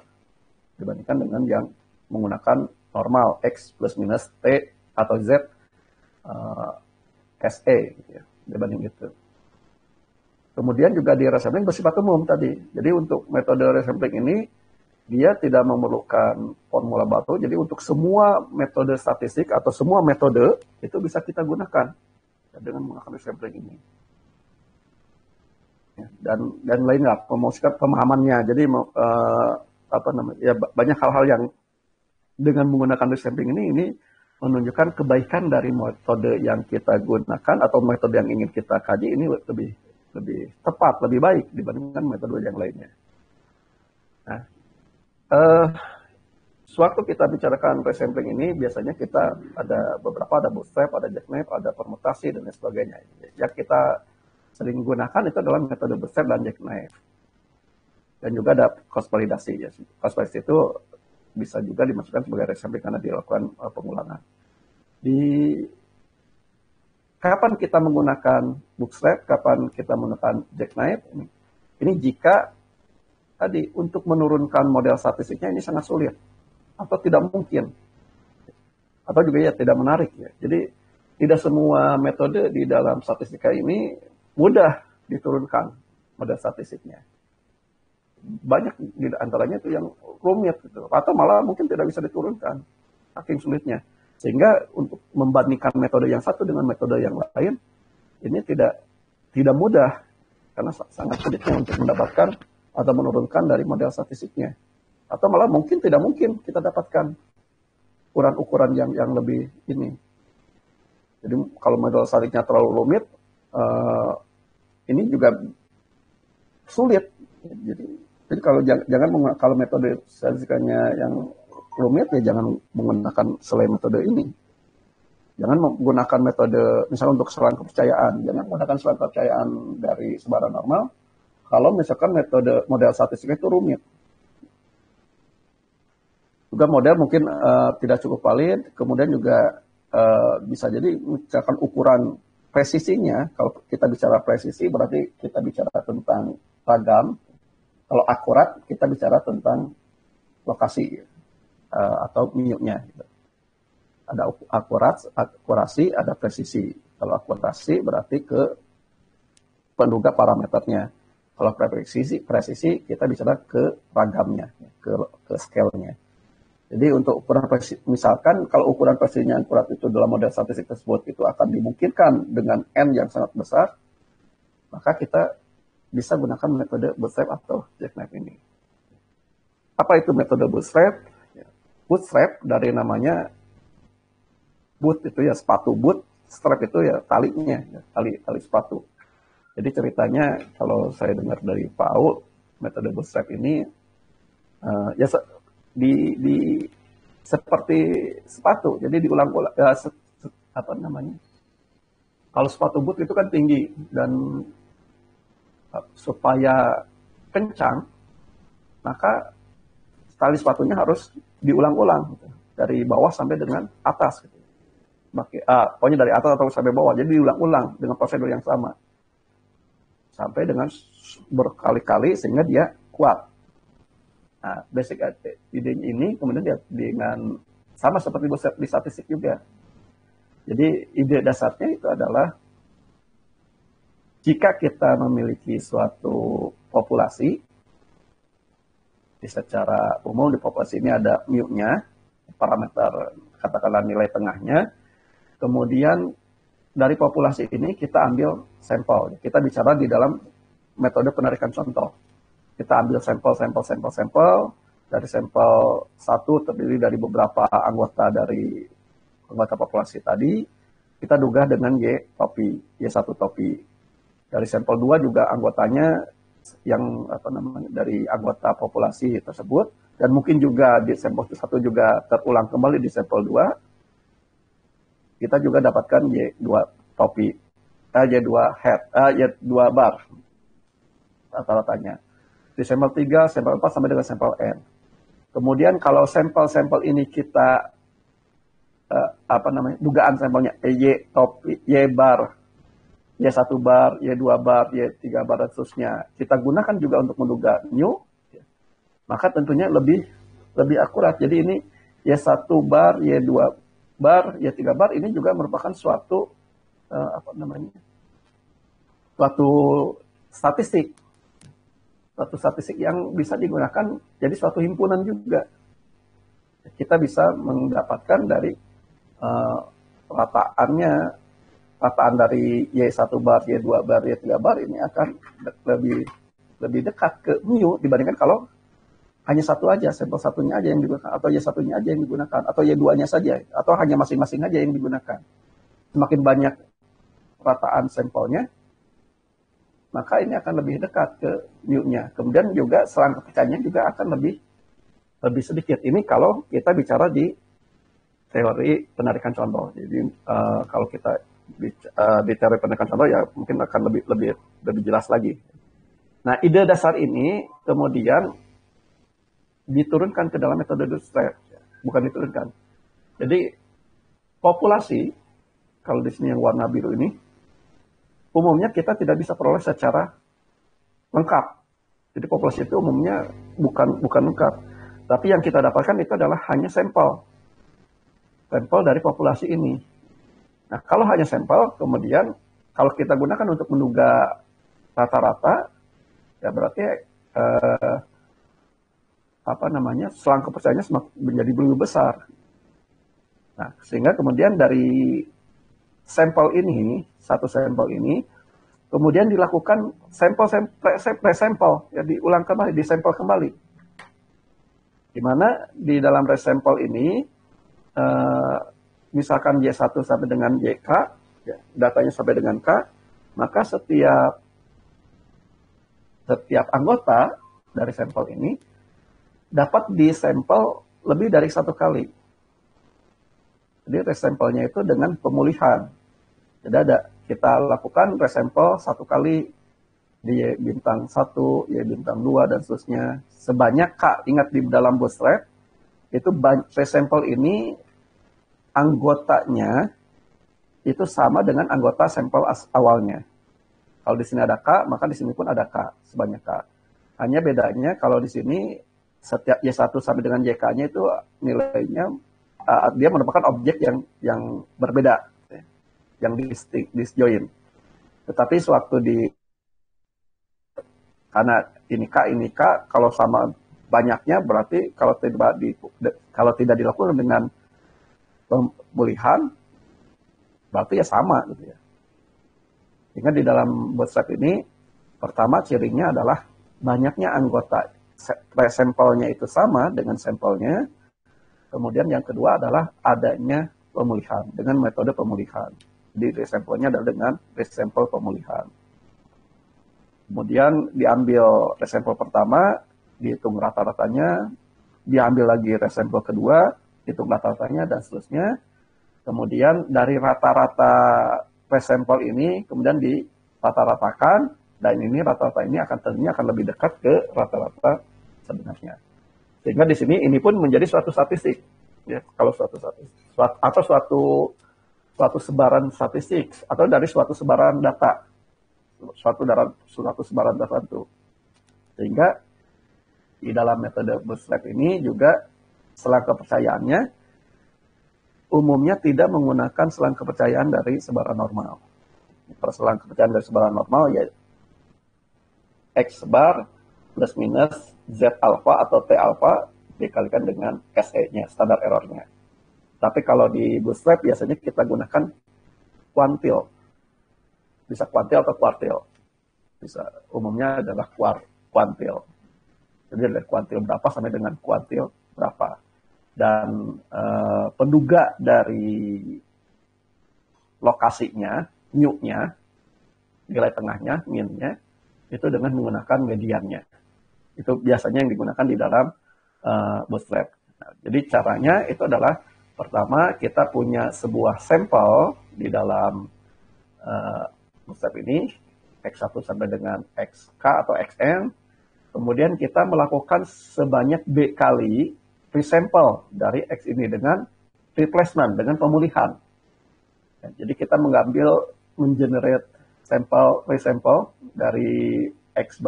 dibandingkan dengan yang menggunakan normal X plus minus T atau Z SE gitu ya, dibanding itu. Kemudian juga di resampling bersifat umum tadi. Jadi untuk metode resampling ini dia tidak memerlukan formula baru. Jadi untuk semua metode statistik atau semua metode itu bisa kita gunakan dengan menggunakan resampling ini. Dan lainnya memuaskan pemahamannya. Jadi banyak hal-hal yang dengan menggunakan resampling ini menunjukkan kebaikan dari metode yang kita gunakan atau metode yang ingin kita kaji ini lebih tepat, lebih baik dibandingkan metode yang lainnya. Nah, sewaktu kita bicarakan resampling ini biasanya kita ada bootstrap, ada jackknife, ada permutasi dan lain sebagainya. Yang kita sering gunakan itu adalah metode bootstrap dan jackknife. Dan juga ada cross validasi ya. Cross validasi itu bisa juga dimasukkan sebagai resampling karena dilakukan pengulangan. Kapan kita menggunakan bootstrap, kapan kita menggunakan jackknife? Ini jika tadi untuk menurunkan model statistiknya ini sangat sulit atau tidak mungkin, atau juga ya tidak menarik ya. Jadi tidak semua metode di dalam statistika ini mudah diturunkan model statistiknya. Banyak di antaranya itu yang rumit gitu, atau malah mungkin tidak bisa diturunkan, saking sulitnya. Sehingga untuk membandingkan metode yang satu dengan metode yang lain ini tidak mudah karena sangat sulitnya untuk mendapatkan atau menurunkan dari model statistiknya. Atau malah mungkin tidak mungkin kita dapatkan ukuran-ukuran yang lebih ini. Jadi kalau model statistiknya terlalu rumit, ini juga sulit. Jadi kalau metode statistikanya yang rumit ya jangan menggunakan selain metode ini. Jangan menggunakan metode misalnya untuk selang kepercayaan, jangan menggunakan selang kepercayaan dari sebaran normal. Kalau misalkan model statistiknya itu rumit. Juga model mungkin tidak cukup valid, kemudian juga bisa jadi misalkan ukuran presisinya, kalau kita bicara presisi berarti kita bicara tentang ragam. Kalau akurat, kita bicara tentang lokasi atau mu-nya. Gitu. Ada akurasi, ada presisi. Kalau akurasi berarti ke penduga parameternya. Kalau presisi kita bicara ke ragamnya, ke scale-nya. Jadi untuk ukuran presisi, misalkan kalau ukuran presisinya akurat itu dalam model statistik tersebut itu akan dimungkinkan dengan N yang sangat besar, maka kita bisa gunakan metode bootstrap atau jackknife ini. Apa itu metode bootstrap? Bootstrap dari namanya boot itu ya sepatu boot, strap itu ya talinya, tali sepatu. Jadi ceritanya kalau saya dengar dari Pak Aul, metode bootstrap ini seperti sepatu. Jadi diulang-ulang Kalau sepatu boot itu kan tinggi dan supaya kencang, maka tali sepatunya harus diulang-ulang gitu. Dari bawah sampai dengan atas gitu. Pokoknya dari atas atau sampai bawah, jadi diulang-ulang dengan prosedur yang sama sampai dengan berkali-kali sehingga dia kuat. Nah, basic ide ini kemudian dia dengan sama seperti di statistik juga. Jadi ide dasarnya itu adalah jika kita memiliki suatu populasi, secara umum di populasi ini ada mu-nya, parameter katakanlah nilai tengahnya, kemudian dari populasi ini kita ambil sampel. Kita bicara di dalam metode penarikan contoh. Kita ambil sampel. Dari sampel satu terdiri dari beberapa anggota populasi tadi. Kita duga dengan Y1 topi. Dari sampel 2 juga anggotanya yang dari anggota populasi tersebut, dan mungkin juga di sampel 1 juga terulang kembali di sampel 2. Kita juga dapatkan Y2 topi, Y2 bar rata-ratanya. Di sampel 3, sampel 4 sampai dengan sampel N. Kemudian kalau sampel-sampel ini kita dugaan sampelnya Y topi, Y bar, Y1 bar, Y2 bar, Y3 bar dan seterusnya, kita gunakan juga untuk menduga mu, maka tentunya lebih akurat. Jadi ini Y1 bar, Y2 bar, Y3 bar ini juga merupakan suatu statistik. Suatu statistik yang bisa digunakan jadi suatu himpunan juga. Kita bisa mendapatkan dari rataan dari Y1 bar, Y2 bar, Y3 bar ini akan lebih dekat ke mu dibandingkan kalau hanya satu aja, sampel satunya aja yang digunakan, atau Y1-nya aja yang digunakan, atau Y2-nya saja, atau hanya masing-masing aja yang digunakan. Semakin banyak rataan sampelnya, maka ini akan lebih dekat ke mu-nya. Kemudian juga selang kepercayaannya juga akan lebih sedikit. Ini kalau kita bicara di teori penarikan contoh. Jadi kalau kita di teori penarikan contoh ya mungkin akan lebih jelas lagi. Nah, ide dasar ini kemudian diturunkan ke dalam metode Bootstrap, bukan diturunkan. Jadi populasi, kalau di sini yang warna biru ini, umumnya kita tidak bisa peroleh secara lengkap. Jadi populasi itu umumnya bukan lengkap. Tapi yang kita dapatkan itu adalah hanya sampel dari populasi ini. Nah, kalau hanya sampel, kemudian kalau kita gunakan untuk menduga rata-rata, ya berarti selang kepercayaannya menjadi lebih besar. Nah, sehingga kemudian dari sampel ini, satu sampel ini, kemudian dilakukan sampel, ya diulang kembali, disampel kembali. Di mana di dalam resampel ini, misalkan Y1 sampai dengan YK, ya, datanya sampai dengan K, maka setiap anggota dari sampel ini dapat disampel lebih dari satu kali. Jadi resampelnya itu dengan pemulihan. Jadi kita lakukan resampel satu kali di Y bintang 1, Y bintang 2, dan seterusnya. Sebanyak K. Ingat di dalam Bootstrap, itu resampel ini anggotanya itu sama dengan anggota sampel awalnya. Kalau di sini ada K, maka di sini pun ada K, sebanyak K. Hanya bedanya kalau di sini setiap Y1 sampai dengan YK-nya itu nilainya, dia merupakan objek yang berbeda, yang disjoin. Tetapi karena ini K, kalau sama banyaknya berarti kalau tidak dilakukan dengan pemulihan, berarti ya sama gitu ya. Sehingga di dalam Bootstrap ini, pertama cirinya adalah banyaknya anggota sampelnya itu sama dengan sampelnya. Kemudian yang kedua adalah adanya pemulihan dengan metode pemulihan. Jadi resampelnya adalah dengan resampel pemulihan. Kemudian diambil resampel pertama, dihitung rata-ratanya, diambil lagi resampel kedua, hitung rata-ratanya, dan seterusnya. Kemudian dari rata-rata resampel ini, kemudian dirata-ratakan, dan ini rata-rata ini akan lebih dekat ke rata-rata sebenarnya. Sehingga di sini ini pun menjadi suatu statistik, ya, kalau suatu sebaran statistik, atau dari suatu sebaran data, suatu sebaran tertentu. Sehingga di dalam metode Bootstrap ini juga selang kepercayaannya umumnya tidak menggunakan selang kepercayaan dari sebaran normal. Selang kepercayaan dari sebaran normal ya X bar plus minus Z alpha atau T alpha dikalikan dengan SE-nya, standar error-nya. Tapi kalau di Bootstrap biasanya kita gunakan kuantil. Bisa kuantil atau kuartil. bisa umumnya adalah kuantil. Jadi dari kuantil berapa sampai dengan kuantil berapa. Dan penduga dari lokasinya, mu-nya, nilai tengahnya, min-nya, itu dengan menggunakan mediannya. Itu biasanya yang digunakan di dalam Bootstrap. Nah, jadi caranya itu adalah pertama kita punya sebuah sampel di dalam Bootstrap ini, X1 sampai dengan XK atau XN. Kemudian kita melakukan sebanyak B kali resample dari X ini dengan replacement, dengan pemulihan. Ya, jadi kita mengenerate sampel, resample dari X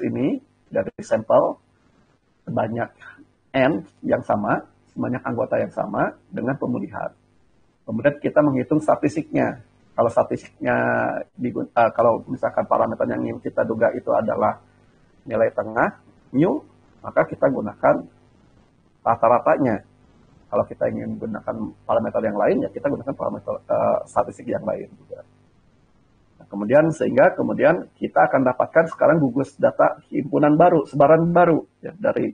ini, dari sampel sebanyak N yang sama, sebanyak anggota yang sama dengan pemulihan. Kemudian kita menghitung statistiknya. Kalau statistiknya, kalau misalkan parameter yang ingin kita duga itu adalah nilai tengah, mu, maka kita gunakan rata-ratanya. Kalau kita ingin gunakan parameter yang lain, ya kita gunakan parameter statistik yang lain juga. Nah, kemudian kita akan dapatkan sekarang gugus data himpunan baru, sebaran baru, ya, dari,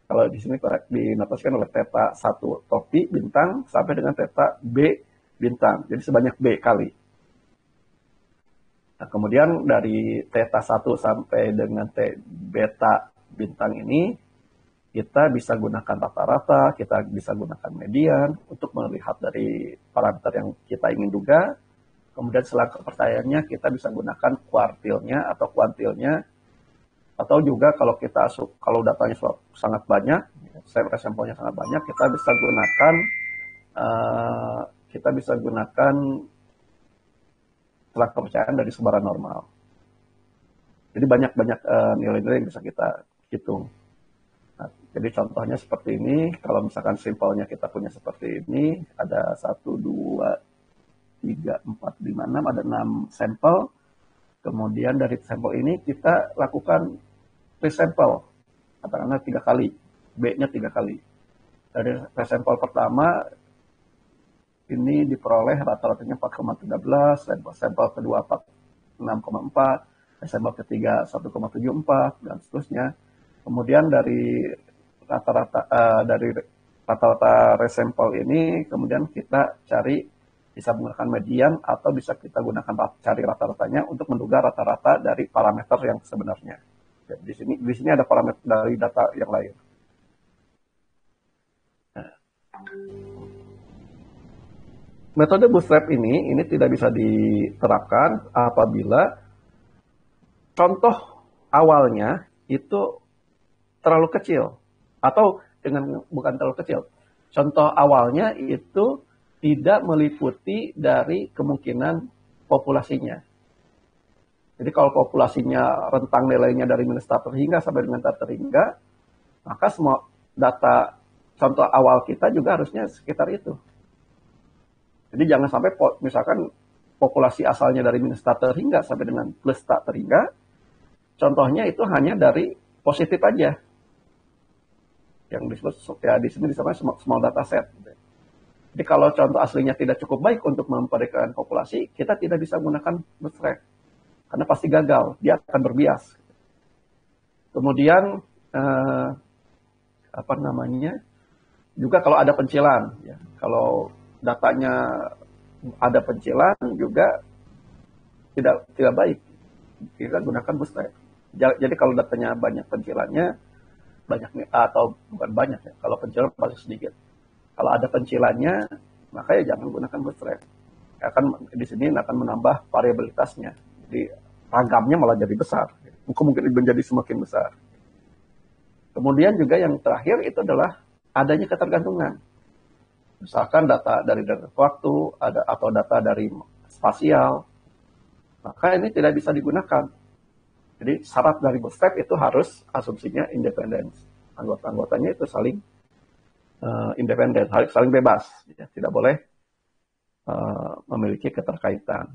kalau di sini dinotasikan oleh theta 1 topi bintang sampai dengan theta B bintang. Jadi sebanyak B kali. Nah, kemudian dari theta 1 sampai dengan beta bintang ini, kita bisa gunakan rata-rata, kita bisa gunakan median untuk melihat dari parameter yang kita ingin duga. Kemudian setelah kepercayaannya, kita bisa gunakan kuartilnya atau kuantilnya. Atau juga kalau datanya sangat banyak, sampelnya sangat banyak, kita bisa gunakan setelah kepercayaan dari sebaran normal. Jadi banyak nilai-nilai yang bisa kita hitung. Nah, jadi contohnya seperti ini, kalau misalkan sampelnya kita punya seperti ini, ada 1, 2, 3, 4, 5, 6, ada 6 sampel. Kemudian dari sampel ini kita lakukan resample, katakanlah 3 kali, B-nya 3 kali. Dari resample pertama, ini diperoleh rata-ratanya 4,13, sampel kedua 6,4, sampel ketiga 1,74, dan seterusnya. Kemudian dari rata-rata resample ini, kemudian kita bisa menggunakan median atau bisa kita gunakan cari rata-ratanya untuk menduga rata-rata dari parameter yang sebenarnya. Ya, di sini ada parameter dari data yang lain. Nah, metode Bootstrap ini tidak bisa diterapkan apabila contoh awalnya itu terlalu kecil, atau bukan terlalu kecil. Contoh awalnya itu tidak meliputi dari kemungkinan populasinya. Jadi kalau populasinya rentang nilainya dari minus terhingga sampai dengan terhingga, maka semua data contoh awal kita juga harusnya sekitar itu. Jadi jangan sampai misalkan populasi asalnya dari minus terhingga sampai dengan plus terhingga, contohnya itu hanya dari positif aja. Yang disebut, ya di sini disebut small data set. Jadi kalau contoh aslinya tidak cukup baik untuk memprediksi populasi, kita tidak bisa menggunakan Bootstrap. Karena pasti gagal, dia akan berbias. Kemudian, juga kalau ada pencilan. Ya. Kalau datanya ada pencilan juga tidak baik. Kita gunakan Bootstrap. Jadi kalau datanya banyak pencilannya, atau bukan banyak ya, kalau pencilan paling sedikit. Kalau ada pencilannya, maka ya jangan gunakan Bootstrap. Di sini akan menambah variabilitasnya. Jadi ragamnya malah jadi besar. Mungkin menjadi semakin besar. Kemudian juga yang terakhir itu adalah adanya ketergantungan. Misalkan data dari waktu, atau data dari spasial, maka ini tidak bisa digunakan. Jadi syarat dari Bootstrap itu harus asumsinya independen. Anggota-anggotanya itu saling independen, saling bebas. Ya, tidak boleh memiliki keterkaitan.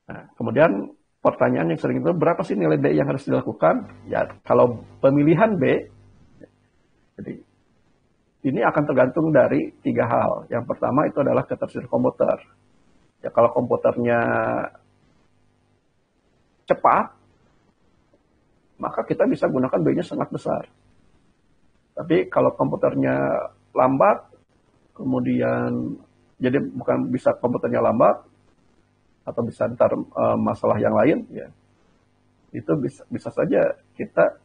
Nah, kemudian pertanyaan yang sering itu, berapa sih nilai B yang harus dilakukan? Ya, kalau pemilihan B, jadi ini akan tergantung dari 3 hal. Yang pertama itu adalah ketersediaan komputer. Ya, kalau komputernya cepat, maka kita bisa gunakan B-nya sangat besar. Tapi kalau komputernya lambat, kemudian jadi bukan bisa komputernya lambat atau bisa ntar masalah yang lain, ya itu bisa saja kita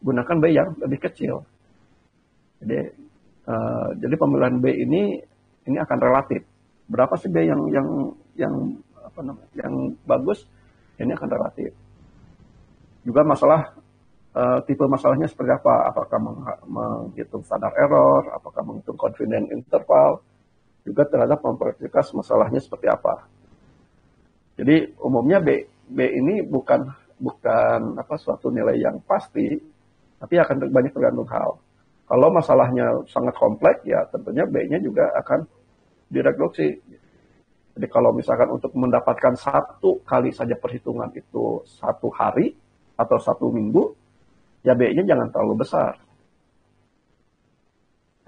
gunakan B yang lebih kecil. Jadi pemilihan B ini akan relatif. Berapa sih B yang bagus? Ini akan relatif. Juga masalah tipe masalahnya seperti apa? Apakah menghitung standar error? Apakah menghitung confidence interval? Juga terhadap memperhatikan masalahnya seperti apa. Jadi umumnya B ini bukan suatu nilai yang pasti, tapi akan banyak tergantung hal. Kalau masalahnya sangat kompleks, ya tentunya B-nya juga akan direduksi. Jadi kalau misalkan untuk mendapatkan satu kali saja perhitungan itu 1 hari atau 1 minggu, ya B-nya jangan terlalu besar.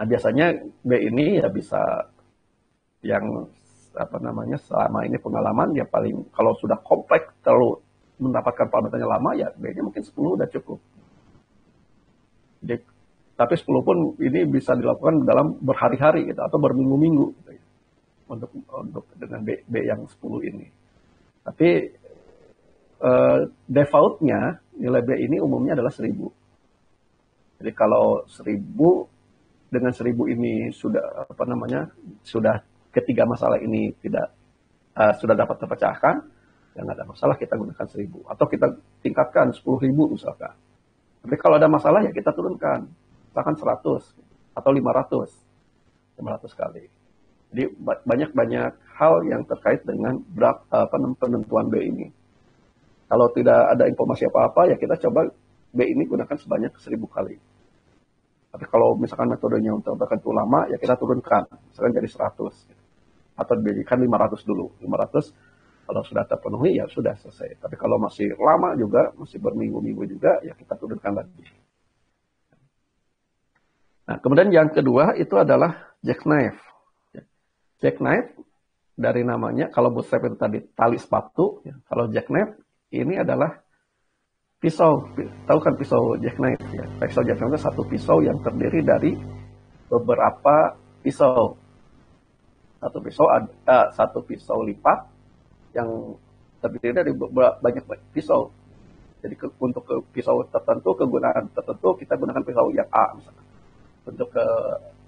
Nah biasanya B ini ya bisa yang selama ini pengalaman ya paling kalau sudah kompleks terlalu mendapatkan parameternya lama ya B-nya mungkin 10 udah cukup. Jadi, tapi 10 pun ini bisa dilakukan dalam berhari-hari gitu atau berminggu-minggu gitu ya, untuk dengan B yang 10 ini. Tapi defaultnya nilai B ini umumnya adalah 1000. Jadi kalau 1000 dengan 1000 ini sudah sudah ketiga masalah ini sudah dapat terpecahkan, ya nggak ada masalah kita gunakan 1000 atau kita tingkatkan 10.000 misalkan. Tapi kalau ada masalah ya kita turunkan, misalkan 100 atau 500 kali. Jadi banyak hal yang terkait dengan penentuan B ini. Kalau tidak ada informasi apa-apa ya kita coba B ini gunakan sebanyak 1000 kali. Tapi kalau misalkan metodenya untuk tertentu lama ya kita turunkan, misalkan jadi 100. Atau diberikan 500 dulu. 500 kalau sudah terpenuhi ya sudah selesai. Tapi kalau masih lama juga, masih berminggu-minggu juga, ya kita turunkan lagi. Nah, kemudian yang kedua itu adalah jackknife. Jackknife dari namanya, kalau bootstrap itu tadi tali sepatu, ya. Kalau jackknife ini adalah pisau. Tahu kan pisau jackknife? Ya. Pisau jackknife itu satu pisau yang terdiri dari beberapa pisau. Satu pisau lipat yang terdiri dari banyak pisau. Jadi untuk pisau tertentu, kegunaan tertentu kita gunakan pisau yang A misalnya.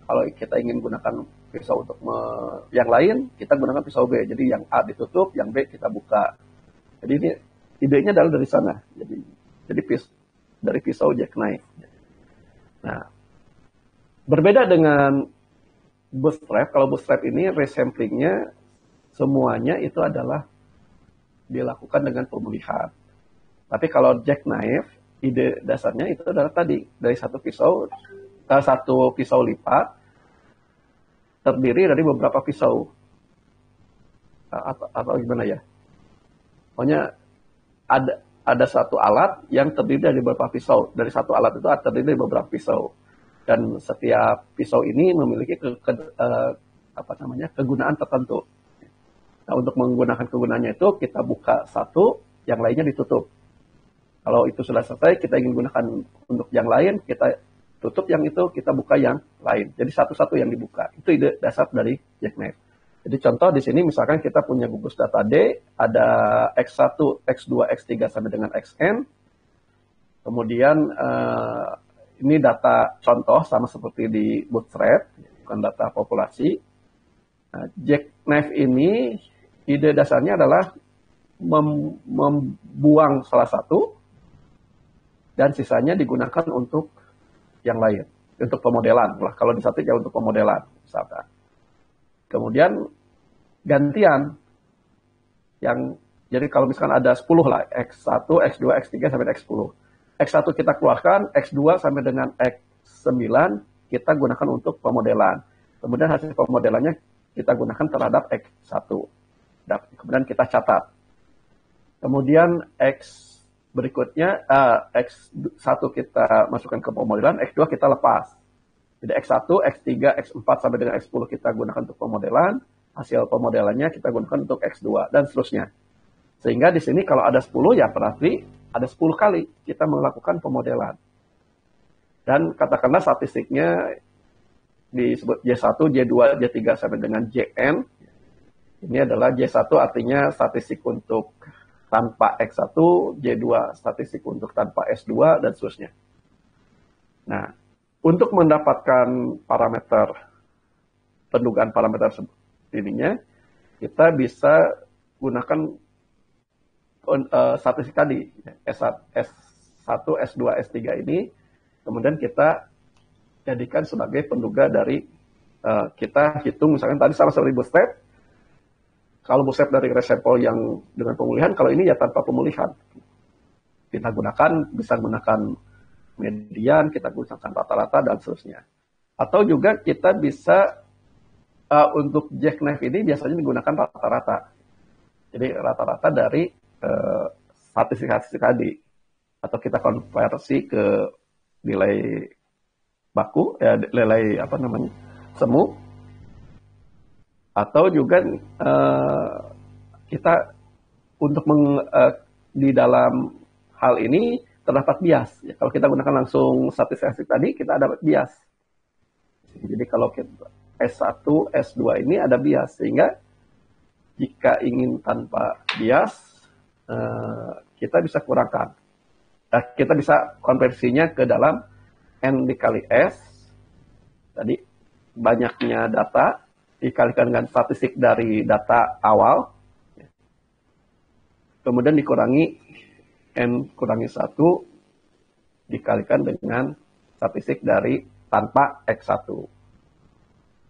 Kalau kita ingin gunakan pisau untuk yang lain, kita gunakan pisau B. Jadi yang A ditutup, yang B kita buka. Jadi ini idenya adalah dari sana. Jadi dari pisau jackknife. Nah, berbeda dengan bootstrap. Kalau bootstrap ini resamplingnya semuanya itu adalah dilakukan dengan pemulihan. Tapi kalau jackknife, ide dasarnya itu adalah tadi dari satu pisau lipat terdiri dari beberapa pisau. Atau gimana ya? Pokoknya ada satu alat yang terdiri dari beberapa pisau. Dari satu alat itu terdiri dari beberapa pisau. Dan setiap pisau ini memiliki kegunaan tertentu. Nah, untuk menggunakan kegunaannya itu kita buka satu, yang lainnya ditutup. Kalau itu sudah selesai, kita ingin gunakan untuk yang lain, kita tutup yang itu, kita buka yang lain. Jadi satu-satu yang dibuka. Itu ide dasar dari jackknife. Jadi contoh di sini misalkan kita punya gugus data D, ada X1, X2, X3 sampai dengan Xn. Kemudian ini data contoh sama seperti di Bootstrap, bukan data populasi. Nah, jackknife ini ide dasarnya adalah membuang salah satu dan sisanya digunakan untuk yang lain, untuk pemodelan. Kalau di satu ya untuk pemodelan, misalkan. Kemudian gantian jadi kalau misalkan ada 10 lah, X1, X2, X3 sampai X10. X1 kita keluarkan, X2 sampai dengan X9 kita gunakan untuk pemodelan. Kemudian hasil pemodelannya kita gunakan terhadap X1. Kemudian kita catat. Kemudian X berikutnya, X1 kita masukkan ke pemodelan, X2 kita lepas. Jadi X1, X3, X4 sampai dengan X10 kita gunakan untuk pemodelan, hasil pemodelannya kita gunakan untuk X2, dan seterusnya. Sehingga di sini kalau ada 10 ya berarti ada 10 kali kita melakukan pemodelan. Dan katakanlah statistiknya disebut J1, J2, J3 sampai dengan Jn. Ini adalah J1 artinya statistik untuk tanpa X1, J2 statistik untuk tanpa S2, dan seterusnya. Nah, untuk mendapatkan parameter, pendugaan parameter ininya, kita bisa gunakan statistik tadi, S1, S2, S3 ini, kemudian kita jadikan sebagai penduga dari, kita hitung misalkan tadi sama seperti bootstrap, kalau bootstrap dari resampel yang dengan pemulihan, kalau ini ya tanpa pemulihan. Kita gunakan, bisa gunakan median, kita gunakan rata-rata, dan seterusnya. Atau juga kita bisa, untuk jackknife ini biasanya digunakan rata-rata. Jadi rata-rata dari statistik tadi. Atau kita konversi ke nilai baku, nilai semu. Atau juga kita untuk di dalam hal ini terdapat bias. Ya, kalau kita gunakan langsung statistik tadi, kita dapat bias. Jadi kalau kita S1, S2 ini ada bias, sehingga jika ingin tanpa bias, kita bisa kurangkan. Kita bisa konversinya ke dalam N dikali S, tadi banyaknya data, dikalikan dengan statistik dari data awal, kemudian dikurangi N kurangi 1, dikalikan dengan statistik dari tanpa X1.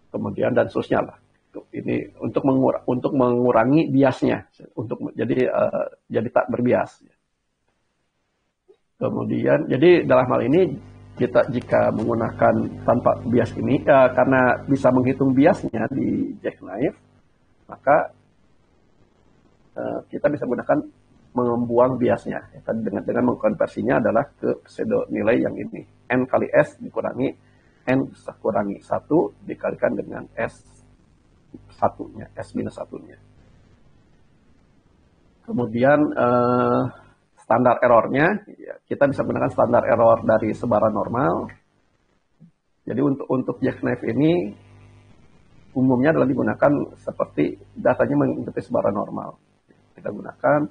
Kemudian dan seterusnya lah. Ini untuk mengurangi biasnya, jadi tak berbias. Kemudian, jadi dalam hal ini kita jika menggunakan tanpa bias ini, karena bisa menghitung biasnya di jackknife, maka kita bisa gunakan membuang biasnya. Dengan mengkonversinya adalah ke pseudo nilai yang ini. N kali S dikurangi N kurangi 1 dikalikan dengan S1-nya, S minus 1-nya. Kemudian standar errornya, ya, kita bisa menggunakan standar error dari sebaran normal. Jadi untuk jackknife ini umumnya adalah digunakan seperti datanya mengikuti sebaran normal. Kita gunakan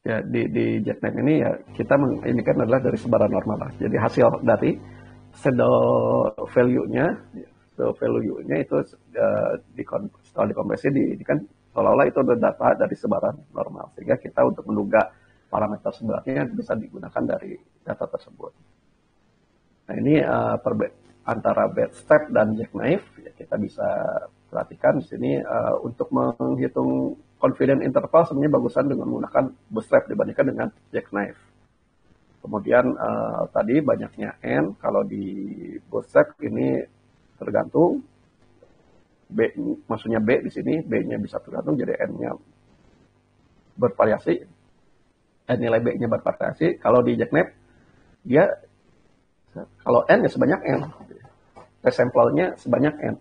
ya di jackknife ini ya kita ini kan adalah dari sebaran normal lah. Jadi hasil dari pseudo value-nya itu setelah dikompresi ini kan seolah-olah itu adalah data dari sebaran normal, sehingga kita untuk menduga parameter sebenarnya bisa digunakan dari data tersebut. Nah ini antara bootstrap dan jackknife ya, kita bisa perhatikan di sini untuk menghitung confidence interval sebenarnya bagusan dengan menggunakan bootstrap dibandingkan dengan jackknife. Kemudian tadi banyaknya N, kalau di bootstrap ini tergantung B, maksudnya B di sini, B-nya bisa tergantung, jadi N-nya bervariasi, nilai B-nya bervariasi. Kalau di jackknife, dia kalau N ya sebanyak N, resample-nya sebanyak N,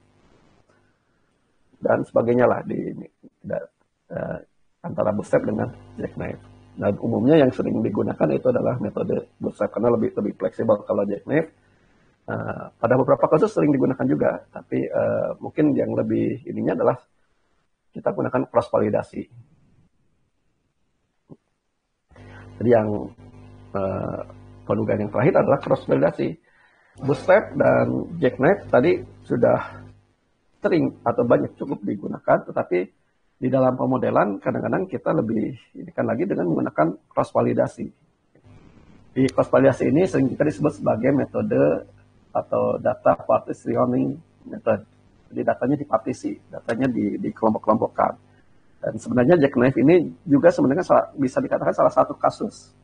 dan sebagainya lah antara bootstrap dengan jackknife. Dan umumnya yang sering digunakan itu adalah metode bootstrap karena lebih fleksibel. Kalau jackknife pada beberapa kasus sering digunakan juga, tapi mungkin yang lebih ininya adalah kita gunakan cross validasi. Jadi yang pendugaan yang terakhir adalah cross validasi. Bootstrap dan jackknife tadi sudah sering atau banyak cukup digunakan, tetapi di dalam pemodelan kadang-kadang kita lebih inikan lagi dengan menggunakan cross validasi. Di cross validasi ini sering kita disebut sebagai metode atau data partitioning method. Jadi datanya dipartisi, datanya dikelompok-kelompokkan. Dan sebenarnya jackknife ini juga sebenarnya bisa dikatakan salah satu kasus.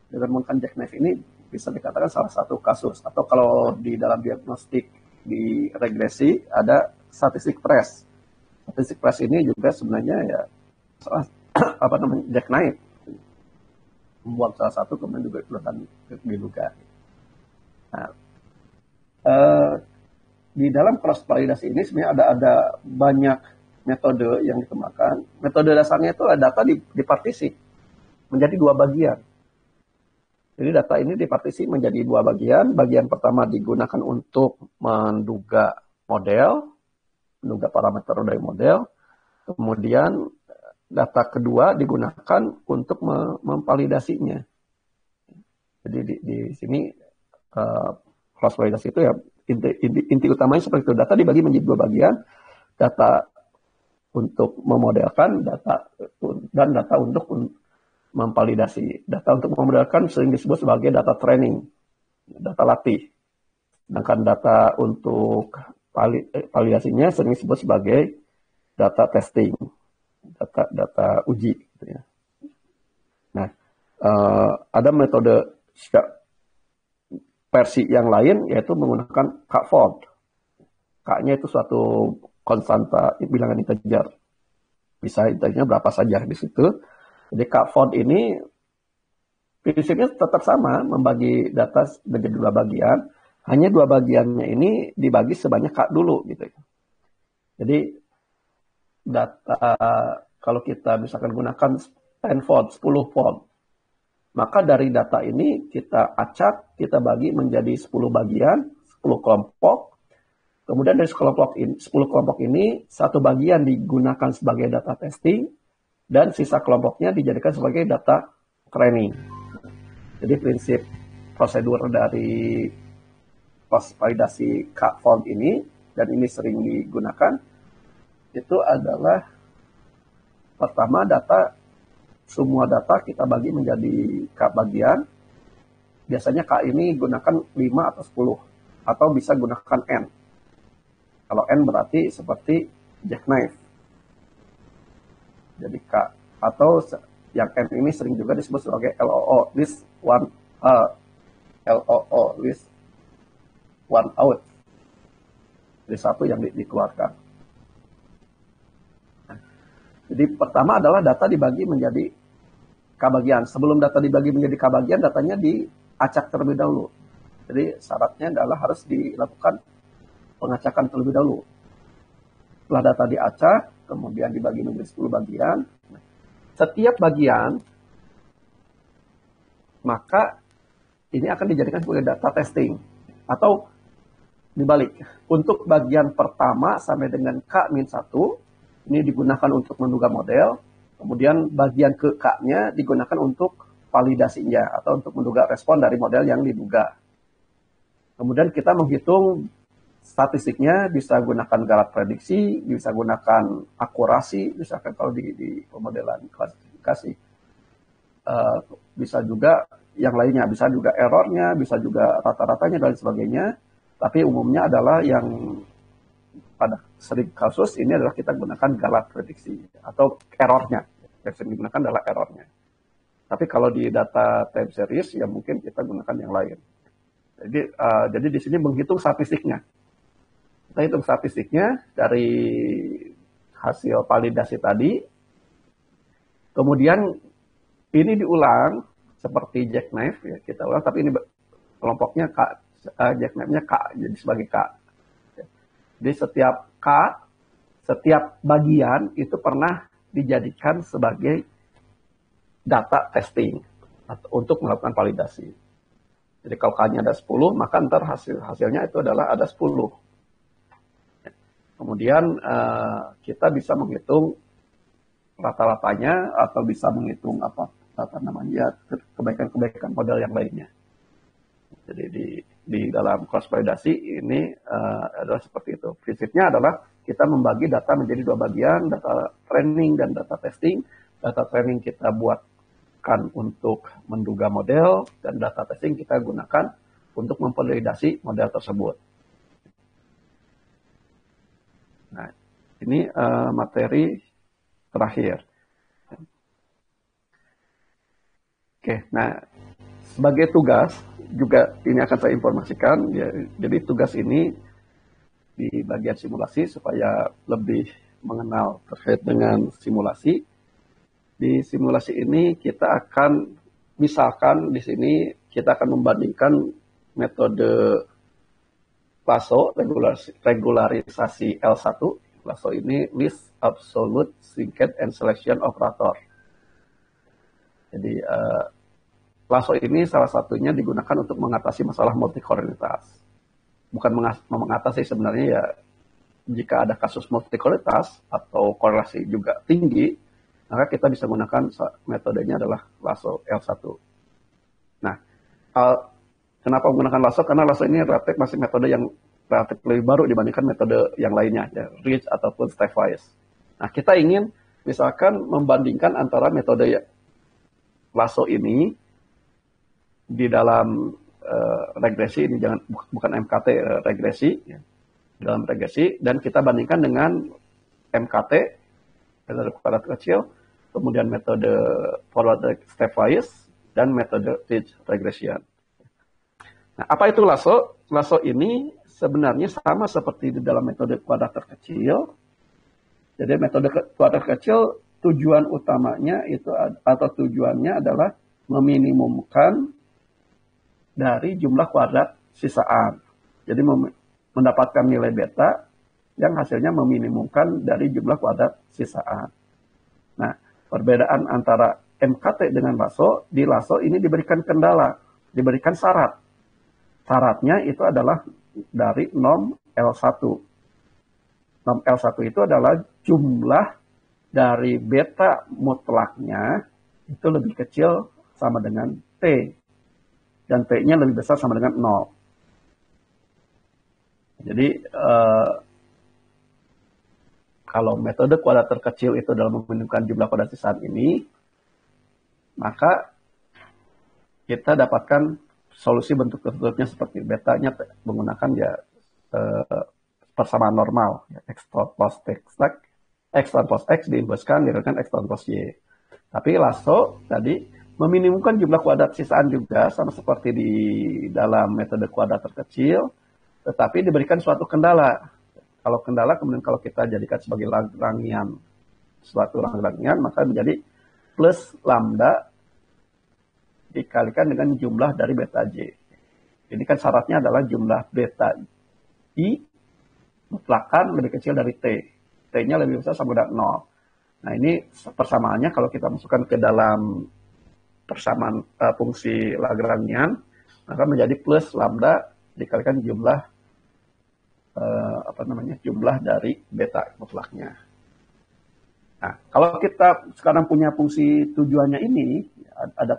Dengan menggunakan jackknife ini bisa dikatakan salah satu kasus. Atau kalau di dalam diagnostik di regresi ada statistik press. Statistik press ini juga sebenarnya ya jackknife. Membuat salah satu kemudian juga diduga. Nah, di dalam cross validasi ini sebenarnya ada banyak metode yang dikembangkan. Metode dasarnya itu data dipartisi menjadi dua bagian. Jadi data ini dipartisi menjadi dua bagian. Bagian pertama digunakan untuk menduga model, menduga parameter dari model. Kemudian data kedua digunakan untuk memvalidasinya. Jadi di sini cross validasi itu ya inti utamanya seperti itu. Data dibagi menjadi dua bagian. Data untuk memodelkan, dan data untuk memvalidasi. Data untuk memodelkan sering disebut sebagai data training, data latih. Sedangkan data untuk validasinya sering disebut sebagai data testing, data uji. Gitu ya. Nah, ada metode versi yang lain yaitu menggunakan K-fold. K-nya itu suatu konstanta bilangan integer. Bisa integernya berapa saja di situ. Jadi K-fold ini prinsipnya tetap sama, membagi data menjadi dua bagian. Hanya dua bagiannya ini dibagi sebanyak K dulu gitu. Jadi data kalau kita misalkan gunakan 10-fold, 10-fold, maka dari data ini kita acak, kita bagi menjadi 10 bagian, 10 kelompok. Kemudian dari 10 kelompok ini, satu bagian digunakan sebagai data testing, dan sisa kelompoknya dijadikan sebagai data training. Jadi prinsip prosedur dari cross validasi K-fold ini, dan ini sering digunakan, itu adalah pertama semua data kita bagi menjadi K bagian. Biasanya K ini gunakan 5 atau 10, atau bisa gunakan N. Kalau N berarti seperti jackknife. Jadi K. Atau yang N ini sering juga disebut sebagai LOO, list one LOO, list one out. Jadi satu yang dikeluarkan. Jadi pertama adalah data dibagi menjadi K bagian. Sebelum data dibagi menjadi K bagian, datanya diacak terlebih dahulu. Jadi syaratnya adalah harus dilakukan pengacakan terlebih dahulu. Setelah data diacak, kemudian dibagi menjadi 10 bagian. Setiap bagian, maka ini akan dijadikan sebagai data testing. Atau dibalik, untuk bagian pertama sampai dengan K-1, ini digunakan untuk menduga model. Kemudian bagian ke K-nya digunakan untuk validasinya, atau untuk menduga respon dari model yang diduga. Kemudian kita menghitung statistiknya, bisa gunakan galat prediksi, bisa gunakan akurasi, misalkan kalau di pemodelan klasifikasi. Bisa juga yang lainnya, bisa juga errornya, bisa juga rata-ratanya dan sebagainya. Tapi umumnya adalah yang pada sering kasus ini adalah kita gunakan galat prediksi atau errornya. Yang sering digunakan adalah errornya. Tapi kalau di data time series ya mungkin kita gunakan yang lain. Jadi di sini menghitung statistiknya. Kita hitung statistiknya dari hasil validasi tadi. Kemudian ini diulang seperti jackknife ya, kita ulang, tapi ini kelompoknya K, jackknife-nya K, jadi sebagai K. Jadi setiap bagian itu pernah dijadikan sebagai data testing untuk melakukan validasi. Jadi kalau K-nya ada 10, maka ntar hasilnya itu adalah ada 10. Kemudian kita bisa menghitung rata-ratanya atau bisa menghitung kebaikan-kebaikan model yang lainnya. Jadi di dalam cross validasi ini adalah seperti itu. Prinsipnya adalah kita membagi data menjadi dua bagian, data training dan data testing. Data training kita buatkan untuk menduga model, dan data testing kita gunakan untuk memvalidasi model tersebut. Nah, ini materi terakhir. Oke, nah sebagai tugas juga ini akan saya informasikan. Ya, jadi tugas ini di bagian simulasi supaya lebih mengenal terkait dengan simulasi. Di simulasi ini kita akan, misalkan di sini kita akan membandingkan metode lasso regularisasi L1. Lasso ini list absolute linked and selection operator. Jadi lasso ini salah satunya digunakan untuk mengatasi masalah multikorelitas. Bukan mengatasi, sebenarnya ya, jika ada kasus multikorelitas atau korelasi juga tinggi, maka kita bisa menggunakan metodenya adalah lasso L1. Nah, kenapa menggunakan lasso? Karena lasso ini relatif masih metode yang relatif lebih baru dibandingkan metode yang lainnya, ya, ridge ataupun stepwise. Nah, kita ingin misalkan membandingkan antara metode lasso ini di dalam regresi, ini bukan MKT, regresi, ya, dalam regresi, dan kita bandingkan dengan MKT, metode kuadrat kecil, kemudian metode forward stepwise, dan metode ridge regression. Nah, apa itu lasso? Lasso ini sebenarnya sama seperti di dalam metode kuadrat terkecil. Jadi metode kuadrat kecil tujuan utamanya itu, atau tujuannya adalah meminimumkan dari jumlah kuadrat sisaan. Jadi mendapatkan nilai beta yang hasilnya meminimumkan dari jumlah kuadrat sisaan. Nah, perbedaan antara MKT dengan lasso, di lasso ini diberikan kendala, diberikan syarat. Syaratnya itu adalah dari norm L1. Norm L1 itu adalah jumlah dari beta mutlaknya itu lebih kecil sama dengan T. Dan T-nya lebih besar sama dengan 0. Jadi, kalau metode kuadrat terkecil itu dalam meminimumkan jumlah kuadrat sisaan ini, maka kita dapatkan solusi bentuk tertutupnya seperti betanya menggunakan ya persamaan normal, ya, X plus X diinverskan dengan X plus Y. Tapi lasso tadi meminimumkan jumlah kuadrat sisaan juga sama seperti di dalam metode kuadrat terkecil, tetapi diberikan suatu kendala. Kalau kendala kemudian kalau kita jadikan sebagai Lagrangian, suatu Lagrangian, maka menjadi plus lambda dikalikan dengan jumlah dari beta J. Ini kan syaratnya adalah jumlah beta I mutlakan lebih kecil dari T. T-nya lebih besar sama dengan 0. Nah, ini persamaannya kalau kita masukkan ke dalam persamaan fungsi Lagrangian, maka menjadi plus lambda dikalikan jumlah jumlah dari beta mutlaknya. Nah, kalau kita sekarang punya fungsi tujuannya ini, ada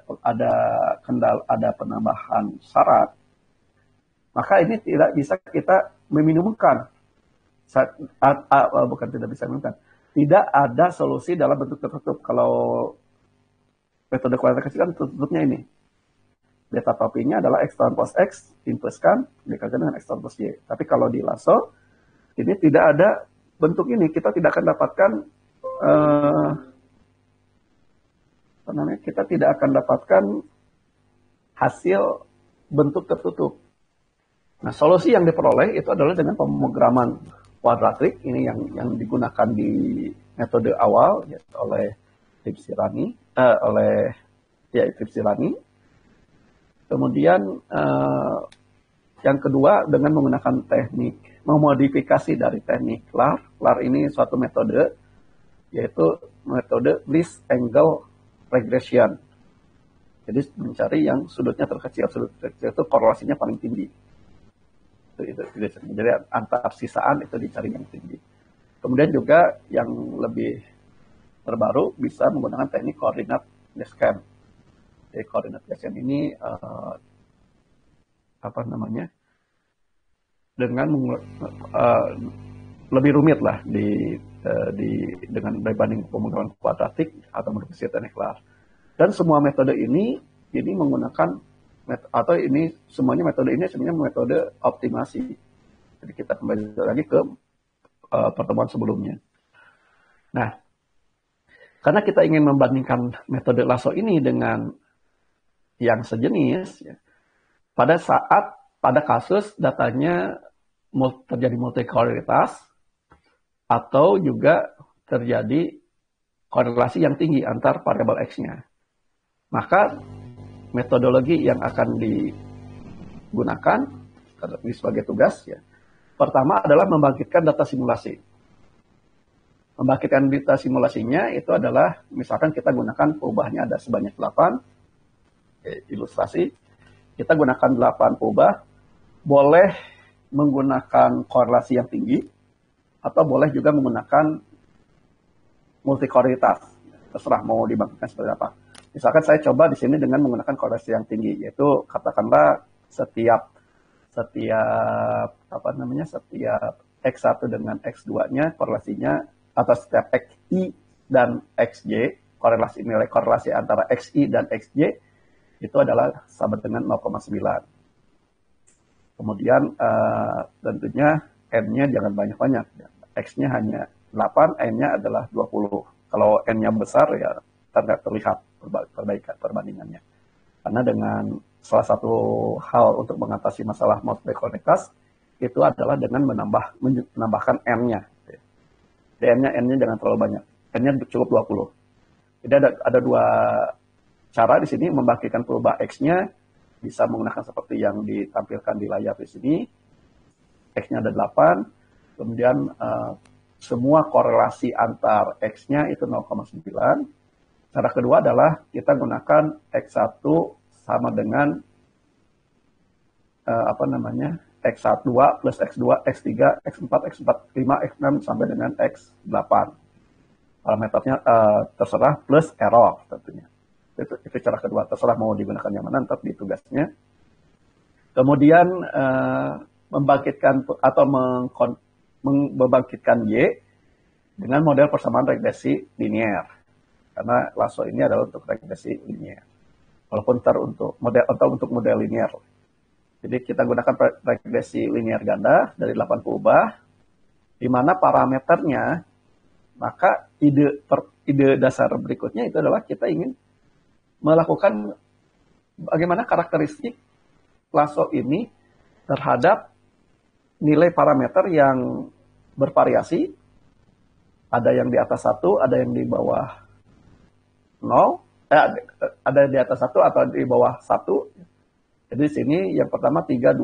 penambahan syarat, maka ini tidak bisa kita meminimumkan. Bukan tidak bisa meminimumkan. Tidak ada solusi dalam bentuk tertutup. Kalau metode kuadrat kecil kan tertutupnya ini. Beta topinya adalah X transpose X, inverskan, dikalikan dengan X transpose Y. Tapi kalau di lasso, ini tidak ada bentuk ini. Kita tidak akan dapatkan, kita tidak akan dapatkan hasil bentuk tertutup. Nah, solusi yang diperoleh itu adalah dengan pemrograman kuadratik, ini yang digunakan di metode awal, yaitu oleh Tripsilani. Kemudian yang kedua dengan menggunakan teknik memodifikasi dari teknik LAR. LAR ini suatu metode, yaitu metode least angle regression. Jadi mencari yang sudutnya terkecil. Sudut terkecil itu korelasinya paling tinggi. Jadi antar sisaan itu dicari yang tinggi. Kemudian juga yang lebih terbaru bisa menggunakan teknik koordinat descent. Jadi koordinat descent ini dengan lebih rumit lah dengan dibanding pemrograman kuadratik atau modifikasi teknik LAR. Dan semua metode ini menggunakan semuanya metode ini sebenarnya metode optimasi. Jadi kita kembali lagi ke pertemuan sebelumnya. Nah, karena kita ingin membandingkan metode lasso ini dengan yang sejenis, ya, pada kasus datanya terjadi multikorelitas atau juga terjadi korelasi yang tinggi antar variabel X-nya. Maka metodologi yang akan digunakan sebagai tugas, ya, Pertama adalah membangkitkan data simulasi. Membangkitkan data simulasinya itu adalah, misalkan kita gunakan perubahannya ada sebanyak 8, ilustrasi, kita gunakan 8 perubahan, boleh menggunakan korelasi yang tinggi, atau boleh juga menggunakan multikoritas, terserah mau dibangkitkan seperti apa. Misalkan saya coba di sini dengan menggunakan korelasi yang tinggi, yaitu katakanlah setiap X1 dengan X2-nya korelasinya, atau setiap XI dan XJ, nilai korelasi antara XI dan XJ itu adalah sama dengan 0,9. Kemudian tentunya N-nya jangan banyak-banyak. X-nya hanya 8, N-nya adalah 20. Kalau N-nya besar ya tidak terlihat perbandingannya. Karena dengan salah satu hal untuk mengatasi masalah multikoritas itu adalah dengan menambahkan N-nya. N-nya jangan terlalu banyak. N-nya cukup 20. Jadi ada dua cara di sini membangkitkan perubahan X-nya, bisa menggunakan seperti yang ditampilkan di layar di sini. X-nya ada 8, kemudian semua korelasi antar X-nya itu 0,9. Cara kedua adalah kita gunakan X1 sama dengan X2 plus X2, X3, X4, X4, 5, X6 sampai dengan X8. Parameternya terserah plus error tentunya. Itu cara kedua, terserah mau digunakan yang mana, tetap di tugasnya. Kemudian membangkitkan atau membangkitkan Y dengan model persamaan regresi linier. Karena lasso ini adalah untuk regresi linier. Walaupun untuk model linier. Jadi kita gunakan regresi linier ganda dari 8 perubahan, di mana parameternya, maka ide dasar berikutnya itu adalah kita ingin melakukan bagaimana karakteristik lasso ini terhadap nilai parameter yang bervariasi, ada yang di atas 1, ada yang di bawah 0, ada di atas 1 atau di bawah 1. Jadi di sini yang pertama 3, 2,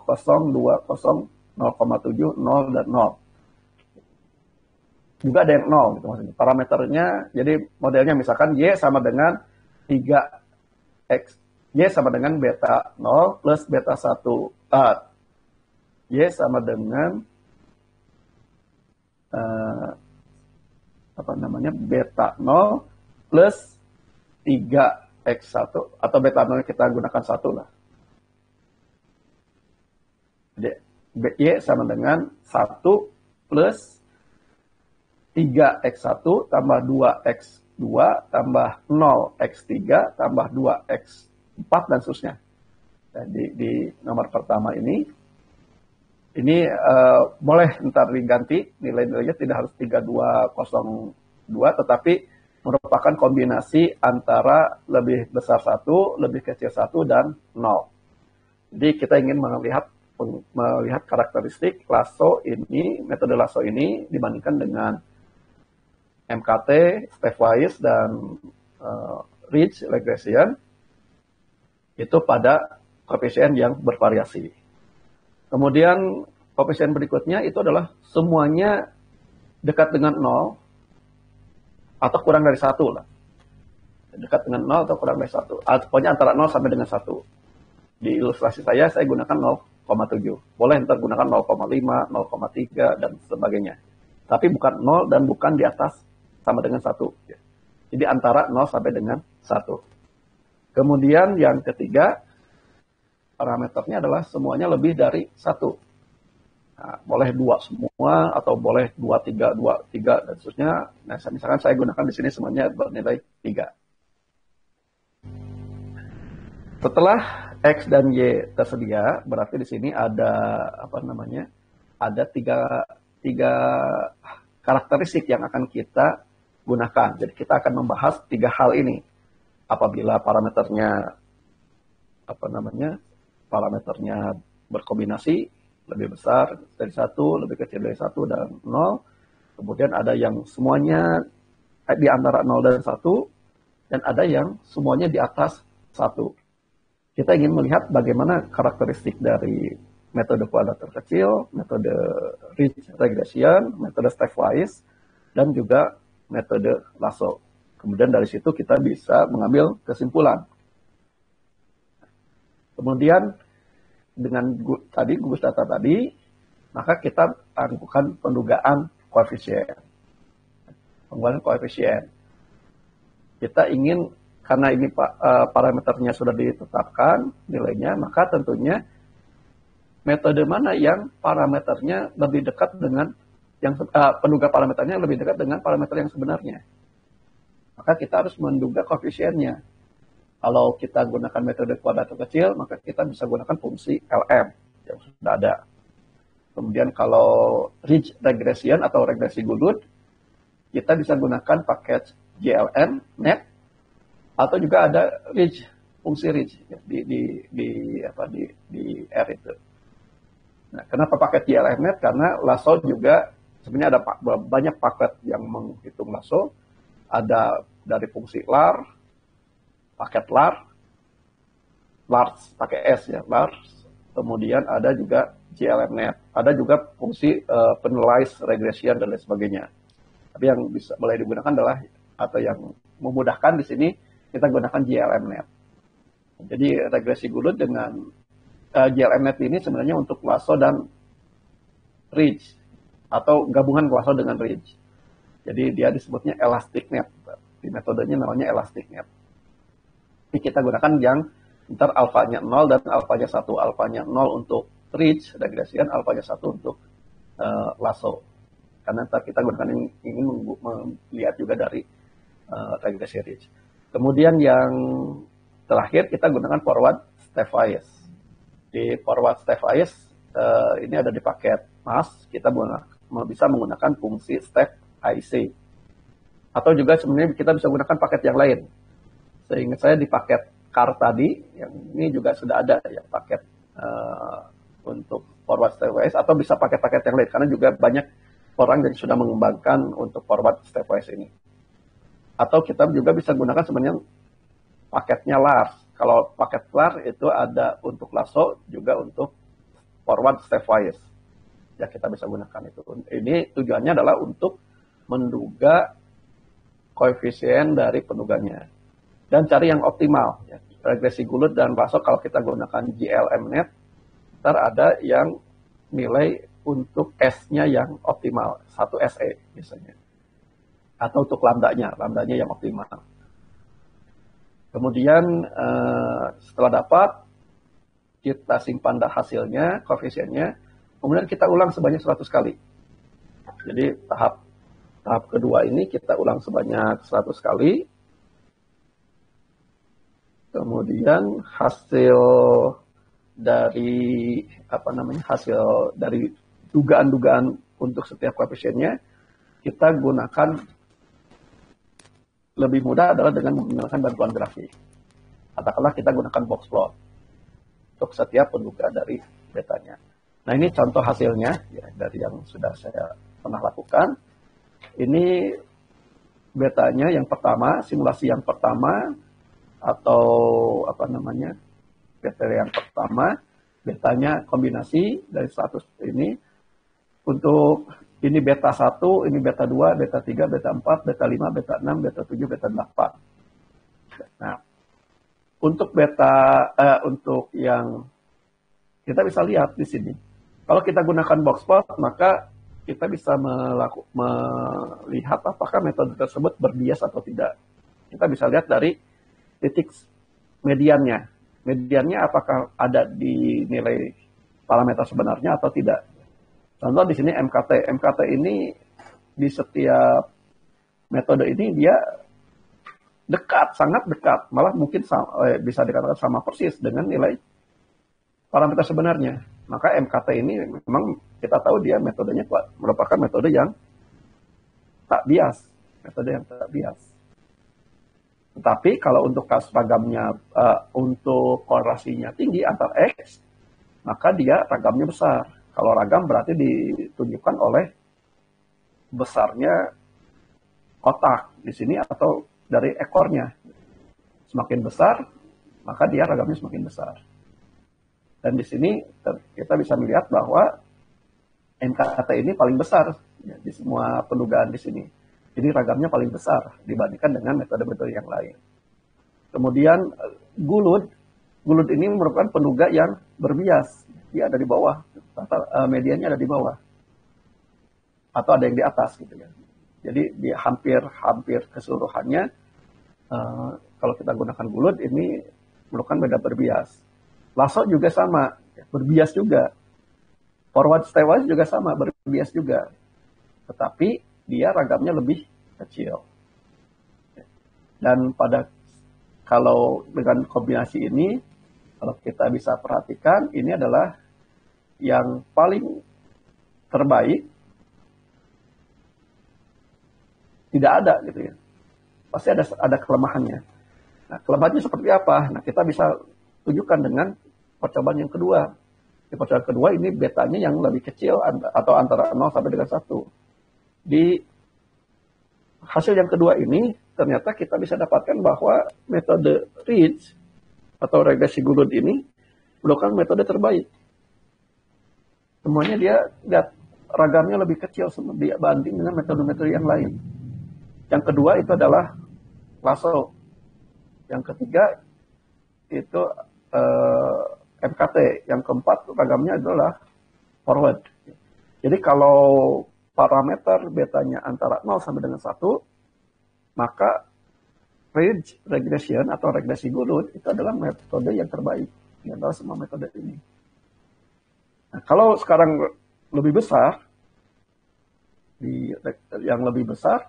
0, 2, 0, 0,7, 0, dan 0. Juga ada yang 0 gitu maksudnya. Parameternya, jadi modelnya misalkan Y sama dengan 3X. Y sama dengan beta 0 plus beta 1. Y sama dengan beta 0 plus 3X1, atau beta 0 kita gunakan 1 lah. Jadi Y sama dengan 1 plus 3X1 tambah 2X2 tambah 0X3 tambah 2X4 dan seterusnya. Jadi di nomor pertama ini boleh ntar diganti nilai-nilainya, tidak harus 3202, tetapi merupakan kombinasi antara lebih besar 1, lebih kecil 1, dan 0. Jadi kita ingin melihat karakteristik lasso ini, metode lasso ini dibandingkan dengan MKT, stepwise, dan ridge regression itu pada koefisien yang bervariasi. Kemudian koefisien berikutnya itu adalah semuanya dekat dengan 0 atau kurang dari 1 lah. Dekat dengan 0 atau kurang dari 1. Pokoknya antara 0 sampai dengan 1. Di ilustrasi saya gunakan 0,7. Boleh ntar gunakan 0,5, 0,3, dan sebagainya. Tapi bukan 0 dan bukan di atas sama dengan 1. Jadi antara 0 sampai dengan 1. Kemudian yang ketiga, parameternya adalah semuanya lebih dari 1. Nah, boleh 2 semua, atau boleh 2, 3, 2, 3, dan seterusnya. Nah, misalkan saya gunakan di sini semuanya bernilai 3. Setelah X dan Y tersedia, berarti di sini ada ada tiga karakteristik yang akan kita gunakan. Jadi kita akan membahas 3 hal ini. Apabila parameternya berkombinasi, lebih besar dari 1, lebih kecil dari 1, dan 0. Kemudian ada yang semuanya di antara 0 dan 1, dan ada yang semuanya di atas 1. Kita ingin melihat bagaimana karakteristik dari metode kuadrat terkecil, metode ridge regression, metode stepwise, dan juga metode lasso. Kemudian dari situ kita bisa mengambil kesimpulan. Kemudian dengan tadi gugus data tadi, maka kita lakukan pendugaan koefisien. Pendugaan koefisien. Kita ingin, karena ini parameternya sudah ditetapkan nilainya, maka tentunya metode mana yang parameternya lebih dekat dengan yang penduga parameternya lebih dekat dengan parameter yang sebenarnya. Maka kita harus menduga koefisiennya. Kalau kita gunakan metode kuadrat terkecil, maka kita bisa gunakan fungsi LM yang sudah ada. Kemudian kalau ridge regression atau regresi gulut, kita bisa gunakan paket GLN, net, atau juga ada ridge, fungsi ridge di R itu. Nah, kenapa paket GLN net? Karena lasso juga sebenarnya ada banyak paket yang menghitung lasso. Ada dari fungsi lar, paket lar pakai S ya, lar. Kemudian ada juga GLMNet, ada juga fungsi penalized regression dan lain sebagainya. Tapi yang bisa boleh digunakan adalah, atau yang memudahkan di sini kita gunakan GLMNet. Jadi regresi gulut dengan GLMNet ini sebenarnya untuk lasso dan ridge, atau gabungan lasso dengan ridge. Jadi dia disebutnya elastic net. Di metodenya namanya elastic net. Jadi kita gunakan yang ntar alfanya 0 dan alfanya 1. Alfanya 0 untuk ridge regression, alfanya 1 untuk lasso. Karena ntar kita gunakan ingin melihat juga dari regresi ridge. Kemudian yang terakhir kita gunakan forward stepwise. Di forward stepwise ini ada di paket MAS, kita bisa menggunakan fungsi step IC. Atau juga sebenarnya kita bisa gunakan paket yang lain. Seingat saya di paket CAR tadi, yang ini juga sudah ada ya paket untuk forward stepwise, atau bisa paket-paket yang lain, karena juga banyak orang yang sudah mengembangkan untuk forward stepwise ini. Atau kita juga bisa gunakan sebenarnya paketnya LAR. Kalau paket LAR itu ada untuk lasso, juga untuk forward stepwise. Ya kita bisa gunakan itu. Ini tujuannya adalah untuk menduga koefisien dari penduganya. Dan cari yang optimal. Ya. Regresi gulut dan lasso kalau kita gunakan GLMNet, ntar ada yang nilai untuk S-nya yang optimal. 1 SE biasanya. Atau untuk lambdanya yang optimal. Kemudian setelah dapat, kita simpan hasilnya, koefisiennya, kemudian kita ulang sebanyak 100 kali. Jadi tahap kedua ini kita ulang sebanyak 100 kali. Kemudian hasil dari hasil dari dugaan-dugaan untuk setiap koefisiennya kita gunakan, lebih mudah adalah dengan menggunakan bantuan grafik. Katakanlah kita gunakan box plot untuk setiap penduga dari betanya. Nah ini contoh hasilnya ya, dari yang sudah saya pernah lakukan. Ini betanya yang pertama, simulasi yang pertama, atau beta yang pertama, betanya kombinasi dari 100 ini. Untuk ini beta 1, ini beta 2, beta 3, beta 4, beta 5, beta 6, beta 7, beta 8. Nah, untuk untuk yang kita bisa lihat di sini. Kalau kita gunakan box plot, maka kita bisa melihat apakah metode tersebut berbias atau tidak. Kita bisa lihat dari titik mediannya. Mediannya apakah ada di nilai parameter sebenarnya atau tidak. Contoh di sini MKT. MKT ini di setiap metode ini dia dekat, sangat dekat. Malah mungkin bisa dikatakan sama persis dengan nilai parameter sebenarnya. Maka MKT ini memang kita tahu dia metodenya merupakan metode yang tak bias. Metode yang tak bias. Tetapi kalau untuk kasus ragamnya, untuk korelasinya tinggi antar X, maka dia ragamnya besar. Kalau ragam berarti ditunjukkan oleh besarnya kotak di sini atau dari ekornya. Semakin besar, maka dia ragamnya semakin besar. Dan di sini kita bisa melihat bahwa MKT ini paling besar ya, di semua pendugaan di sini. Jadi ragamnya paling besar dibandingkan dengan metode-metode yang lain. Kemudian Goulod ini merupakan penduga yang berbias. Dia ada di bawah, mediannya ada di bawah. Atau ada yang di atas gitu ya. Jadi di hampir keseluruhannya kalau kita gunakan Goulod ini merupakan beda berbias. Lasso juga sama, berbias juga. Forward stepwise juga sama, berbias juga. Tetapi dia ragamnya lebih kecil. Dan kalau dengan kombinasi ini, kalau kita bisa perhatikan, ini adalah yang paling terbaik. Tidak ada gitu ya. Pasti ada kelemahannya. Nah, kelemahannya seperti apa? Nah, kita bisa tunjukkan dengan percobaan yang kedua. Di percobaan kedua ini betanya yang lebih kecil atau antara 0 sampai dengan 1. Di hasil yang kedua ini ternyata kita bisa dapatkan bahwa metode Ridge atau regresi Goulod ini merupakan metode terbaik. Semuanya dia lihat ragamnya lebih kecil dibanding dengan metode-metode yang lain. Yang kedua itu adalah Lasso. Yang ketiga itu MKT. Yang keempat ragamnya adalah forward. Jadi kalau parameter betanya antara 0 sampai dengan 1, maka Ridge regression atau regresi Goulod itu adalah metode yang terbaik. Ini adalah semua metode ini. Nah, kalau sekarang lebih besar, yang lebih besar,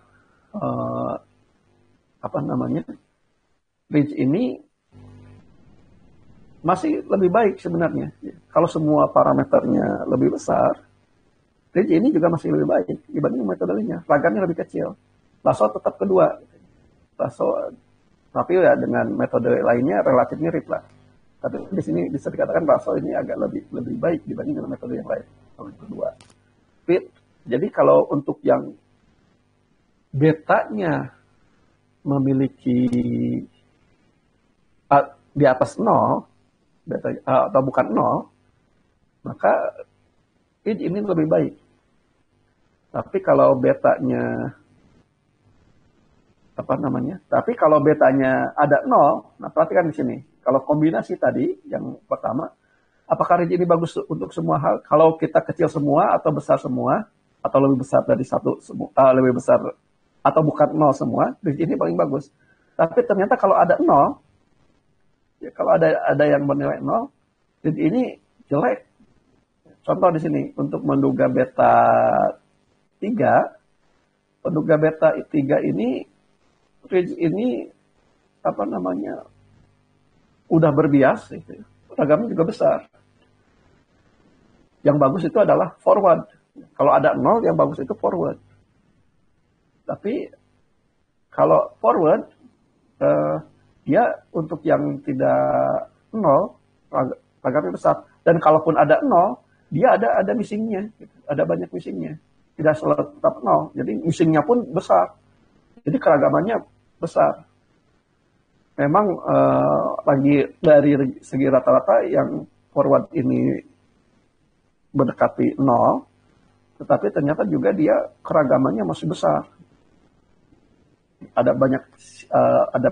Ridge ini masih lebih baik sebenarnya. Kalau semua parameternya lebih besar, Ridge ini juga masih lebih baik dibanding metode lainnya. Ragamnya lebih kecil. Lasso tetap kedua. Lasso, tapi ya dengan metode lainnya relatif mirip lah. Tapi di sini bisa dikatakan Lasso ini agak lebih baik dibanding dengan metode yang lain. Yang kedua. Fit. Jadi kalau untuk yang betanya memiliki di atas 0, atau bukan 0, maka ini lebih baik. Tapi kalau betanya Tapi kalau betanya ada 0, nah perhatikan di sini. Kalau kombinasi tadi yang pertama, apakah Ridge ini bagus untuk semua hal? Kalau kita kecil semua atau besar semua, atau lebih besar dari lebih besar atau bukan 0 semua, Ridge ini paling bagus. Tapi ternyata kalau ada 0, ya kalau ada yang bernilai 0, Ridge ini jelek. Contoh di sini, untuk menduga beta 3, penduga beta 3 ini, Ridge ini, udah berbias, gitu. Ragamnya juga besar. Yang bagus itu adalah forward. Kalau ada 0, yang bagus itu forward. Tapi, kalau forward, dia untuk yang tidak 0, ragamnya besar. Dan kalaupun ada 0, dia ada missingnya, gitu. Ada banyak missingnya. Tidak selalu tetap 0, jadi missingnya pun besar. Jadi keragamannya besar. Memang lagi dari segi rata-rata yang forward ini mendekati 0, tetapi ternyata juga dia keragamannya masih besar. Ada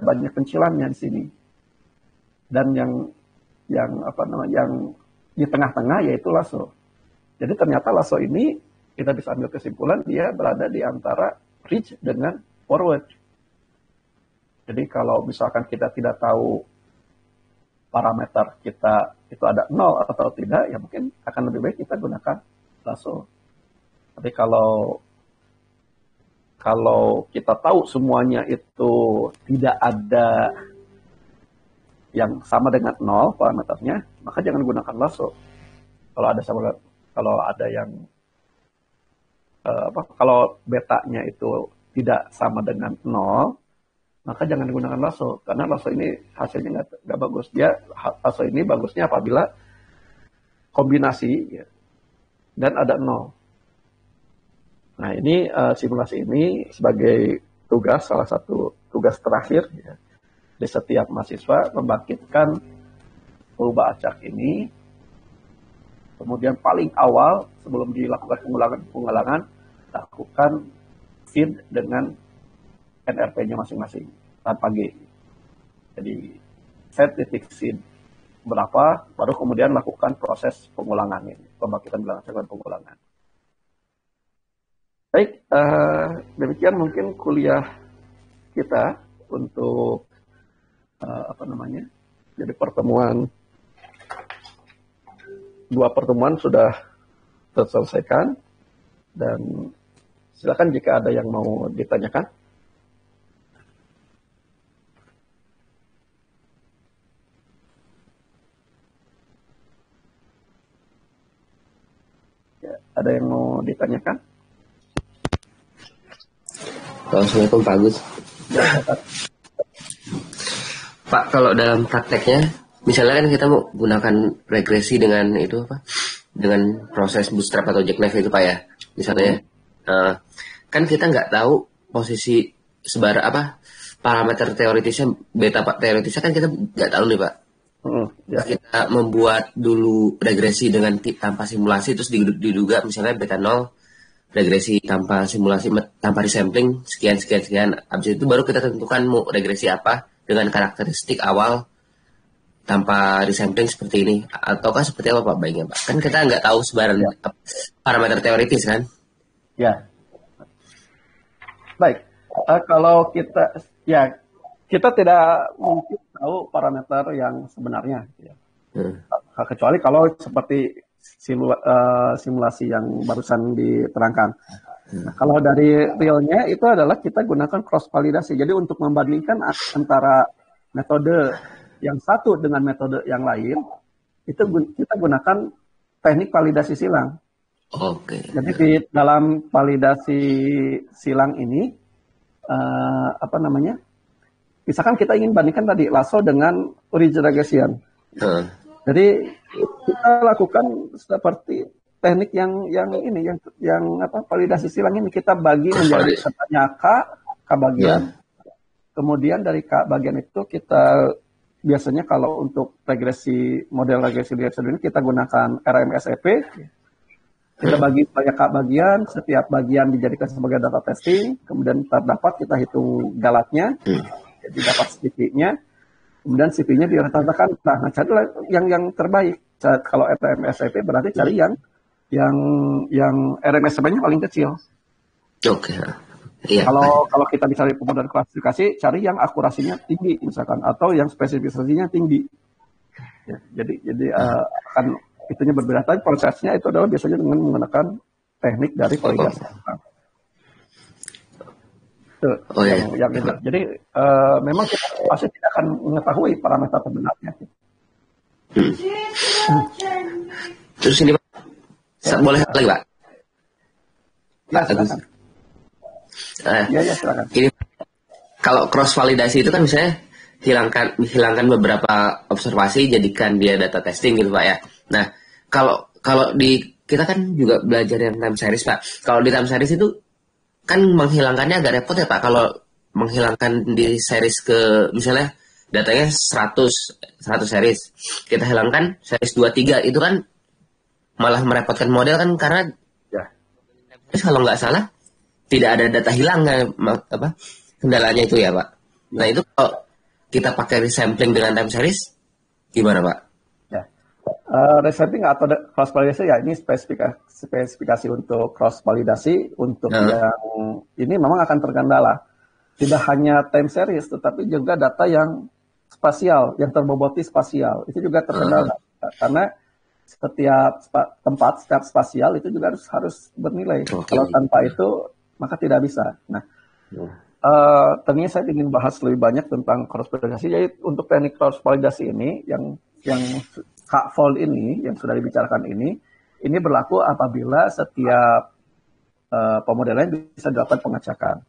banyak pencilannya di sini. Dan yang di tengah-tengah yaitu Lasso. Jadi ternyata Lasso ini kita bisa ambil kesimpulan dia berada di antara Ridge dengan forward. Jadi kalau misalkan kita tidak tahu parameter kita itu ada 0 atau tidak, ya mungkin akan lebih baik kita gunakan Lasso. Tapi kalau kita tahu semuanya itu tidak ada yang sama dengan 0 parameternya, maka jangan gunakan Lasso. Kalau ada yang kalau betanya itu tidak sama dengan 0, maka jangan digunakan Lasso, karena Lasso ini hasilnya nggak bagus. Lasso ini bagusnya apabila kombinasi ya, dan ada 0. Nah ini simulasi ini sebagai salah satu tugas terakhir ya, di setiap mahasiswa membangkitkan rubah acak ini Kemudian paling awal sebelum dilakukan pengulangan lakukan feed dengan NRP-nya masing-masing tanpa G. Jadi set titik seed berapa, baru kemudian lakukan proses pengulangan ini, pembangkitan berdasarkan pengulangan. Baik, demikian mungkin kuliah kita untuk jadi dua pertemuan sudah terselesaikan, dan silakan jika ada yang mau ditanyakan. Ya, ada yang mau ditanyakan?
Assalamualaikum Pak Agus.
Ya,
Pak, kalau dalam prakteknya, misalnya kan kita mau gunakan regresi dengan itu apa? Dengan proses bootstrap atau jackknife itu Pak ya, misalnya, kan kita nggak tahu posisi parameter teoritisnya, beta teoritisnya kan kita nggak tahu nih Pak.
ya.
Kita membuat dulu regresi dengan tanpa simulasi, terus diduga misalnya beta 0, regresi tanpa simulasi, tanpa resampling, sekian. Habis itu baru kita tentukan mau regresi apa dengan karakteristik awal tanpa resampling seperti ini. Ataukah seperti apa Pak baiknya Pak? Kan kita nggak tahu sebaran parameter teoritis kan?
Ya. Baik. Kalau kita tidak mungkin tahu parameter yang sebenarnya. Ya. Kecuali kalau seperti simulasi yang barusan diterangkan. Nah, kalau dari realnya itu adalah kita gunakan cross validasi. Jadi untuk membandingkan antara metode yang satu dengan metode yang lain, itu kita gunakan teknik validasi silang.
Oke.
Jadi di dalam validasi silang ini, misalkan kita ingin bandingkan tadi lasso dengan origin regression. Jadi kita lakukan seperti teknik yang validasi silang ini, kita bagi menjadi katanya K bagian. Kemudian dari K bagian itu kita biasanya kalau untuk model regresi ini kita gunakan RMSEP. Kita bagi banyak K bagian, setiap bagian dijadikan sebagai data testing, kemudian terdapat kita hitung galatnya, jadi dapat CP-nya. Kemudian CP-nya diratakan, nah carilah yang terbaik. Kalau RMSEP berarti cari yang RMSEP-nya paling kecil.
Oke. Iya.
Kalau kita bicara pemodelan klasifikasi, cari yang akurasinya tinggi misalkan, atau yang spesifikasinya tinggi. Ya, jadi akan itunya berbeda. Tapi prosesnya itu adalah biasanya dengan menggunakan teknik dari validasi. Yang itu. Jadi memang kita pasti tidak akan mengetahui parameter sebenarnya.
Terus ini Pak, boleh lagi Pak?
Ya, silakan. Silakan.
Ini kalau cross validasi itu kan misalnya hilangkan beberapa observasi, jadikan dia data testing gitu Pak ya. Nah, kalau di kita kan juga belajar yang time series Pak. Kalau di time series itu kan menghilangkannya agak repot ya Pak. Kalau menghilangkan di series ke misalnya datanya 100 series, kita hilangkan series 2 3, itu kan malah merepotkan model kan, karena kalau nggak salah tidak ada data hilang kendalanya itu ya Pak. Nah itu kalau kita pakai resampling dengan time series gimana Pak?
Resampling atau cross validasi ya, ini spesifikasi untuk cross validasi. Untuk yang ini memang akan terkendala. Tidak hanya time series, tetapi juga data yang spasial, yang terboboti spasial, itu juga terkendala. Karena setiap tempat, setiap spasial itu juga harus bernilai. Kalau tanpa itu maka tidak bisa. Nah, tentunya saya ingin bahas lebih banyak tentang cross validasi. Jadi untuk teknik cross validasi ini yang K-fold ini yang sudah dibicarakan ini berlaku apabila setiap pemodelan bisa dilakukan pengacakan.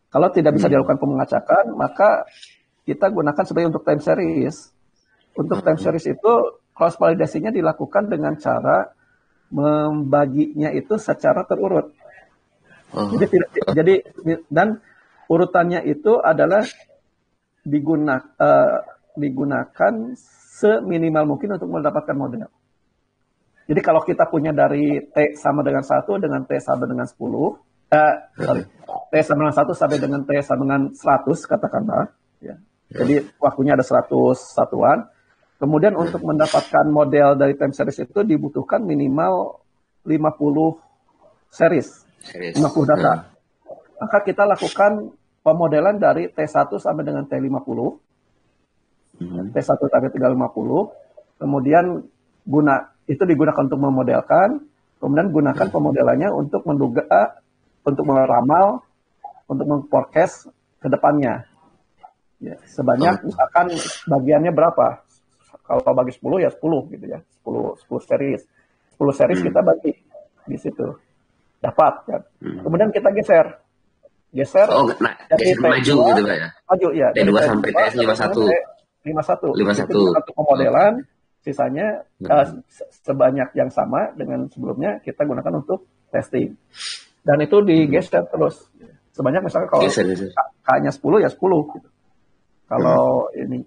Kalau tidak bisa dilakukan pengacakan, maka kita gunakan sebagai untuk time series. Untuk time series itu cross validasinya dilakukan dengan cara membaginya itu secara terurut. Jadi dan urutannya itu adalah digunakan seminimal mungkin untuk mendapatkan model. Jadi kalau kita punya dari T sama dengan 1 dengan T sama dengan 10, T sama dengan 1 sampai dengan T sama dengan 100 katakanlah. Ya. Jadi waktunya ada 100 satuan. Kemudian untuk mendapatkan model dari time series itu dibutuhkan minimal 50 series, 50 data. Maka kita lakukan pemodelan dari T1 sampai dengan T50, T1 sampai 350, kemudian itu digunakan untuk memodelkan, kemudian gunakan pemodelannya untuk menduga, untuk meramal, untuk meng-forecast ke depannya. Ya, sebanyak misalkan bagiannya berapa? Kalau bagi 10 ya 10 gitu ya, 10 series. 10 series kita bagi di situ. Dapat kan. Kemudian kita geser. Geser
geser maju gitu Pak ya.
Maju ya.
T2 sampai T51.
51. Itu satu pemodelan, sisanya sebanyak yang sama dengan sebelumnya kita gunakan untuk testing. Dan itu digeser terus. Sebanyak misalnya kalau K-nya 10 ya 10 gitu. Kalau ini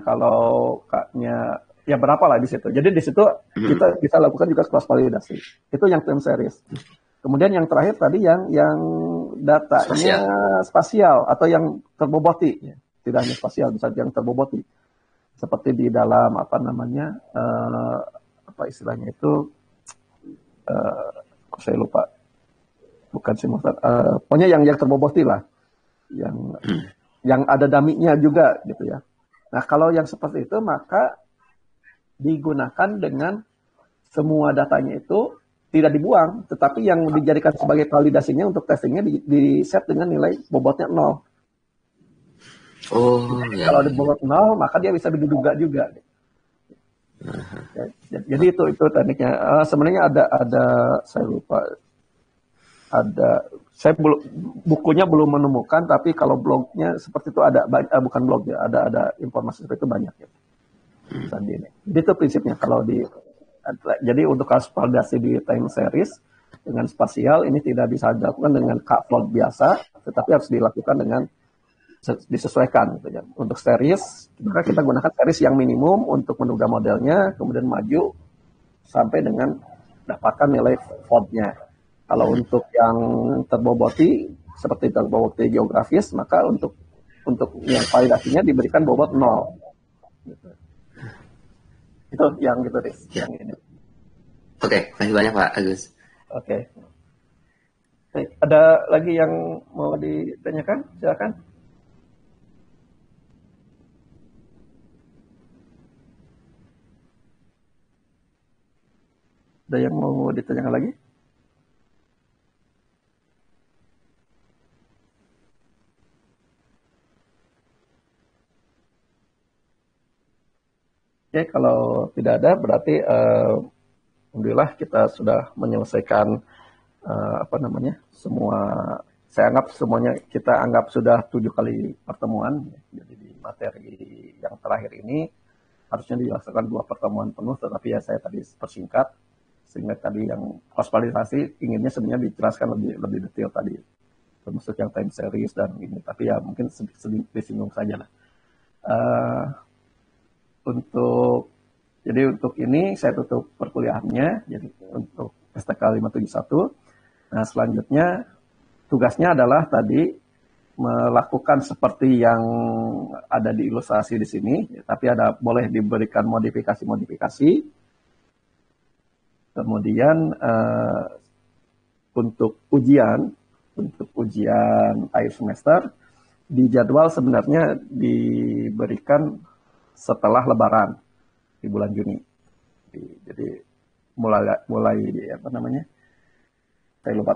kalau K-nya ya berapa lah di situ. Jadi di situ kita bisa lakukan juga cross validasi. Itu yang time series. Kemudian yang terakhir tadi yang datanya spasial atau yang terboboti, ya. Tidak hanya spasial, bisa yang terboboti. Seperti di dalam apa istilahnya itu, saya lupa, bukan simultan, pokoknya yang terboboti lah, yang ada dummy-nya juga gitu ya. Nah kalau yang seperti itu maka digunakan dengan semua datanya itu tidak dibuang, tetapi yang dijadikan sebagai validasinya untuk testingnya di set dengan nilai bobotnya 0. Kalau di bobot 0 maka dia bisa diduga juga. Jadi itu tekniknya. Sebenarnya ada saya lupa, saya bukunya belum menemukan, tapi kalau blognya seperti itu ada, bukan blog ya, ada informasi seperti itu banyak ya. Jadi itu prinsipnya jadi untuk kasus validasi di time series dengan spasial ini tidak bisa dilakukan dengan K-float biasa, tetapi harus dilakukan dengan disesuaikan gitu ya. Untuk series, maka kita gunakan series yang minimum untuk menduga modelnya, kemudian maju sampai dengan dapatkan nilai floatnya. Kalau untuk yang terboboti seperti terboboti geografis, maka untuk yang validasinya diberikan bobot 0. Gitu. Itu yang gitu deh. Yang ini.
Oke, terima kasih banyak Pak Agus.
Oke. Ada lagi yang mau ditanyakan? Silakan. Ada yang mau ditanyakan lagi? Oke, kalau tidak ada berarti alhamdulillah kita sudah menyelesaikan semua. Saya anggap semuanya kita anggap sudah 7 kali pertemuan. Jadi di materi yang terakhir ini harusnya dilaksanakan 2 pertemuan penuh, tetapi ya saya tadi persingkat sehingga tadi yang cross validasi inginnya sebenarnya dijelaskan lebih detail tadi, termasuk yang time series dan ini. Tapi ya mungkin sedikit disinggung saja lah. Jadi untuk ini saya tutup perkuliahannya. Jadi untuk STK 571. Nah selanjutnya tugasnya adalah tadi melakukan seperti yang ada di ilustrasi di sini, tapi boleh diberikan modifikasi. Kemudian untuk ujian akhir semester di jadwal sebenarnya diberikan setelah Lebaran di bulan Juni. Jadi mulai saya lupa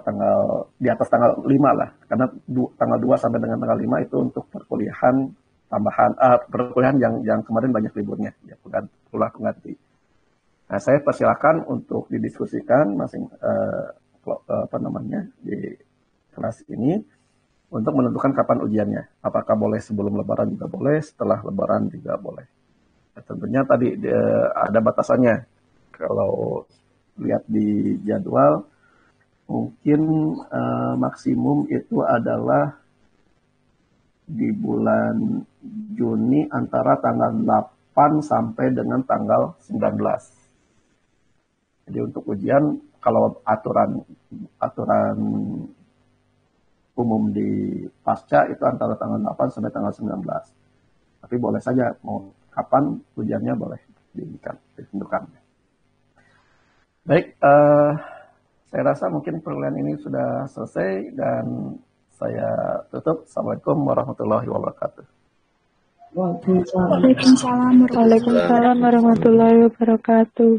di atas tanggal 5 lah, karena tanggal 2 sampai dengan tanggal 5 itu untuk perkuliahan tambahan, perkuliahan yang kemarin banyak liburnya, ya pengganti. Nah, saya persilakan untuk didiskusikan di kelas ini untuk menentukan kapan ujiannya. Apakah boleh sebelum Lebaran juga boleh, setelah Lebaran juga boleh. Nah, tentunya tadi ada batasannya. Kalau lihat di jadwal, mungkin maksimum itu adalah di bulan Juni antara tanggal 8 sampai dengan tanggal 19. Jadi untuk ujian, kalau aturan umum di pasca itu antara tanggal 8 sampai tanggal 19. Tapi boleh saja mau kapan ujiannya boleh ditentukan. Baik, saya rasa mungkin perkuliahan ini sudah selesai dan saya tutup. Assalamualaikum warahmatullahi wabarakatuh.
Waalaikumsalam warahmatullahi wabarakatuh.
Waalaikumsalam warahmatullahi wabarakatuh.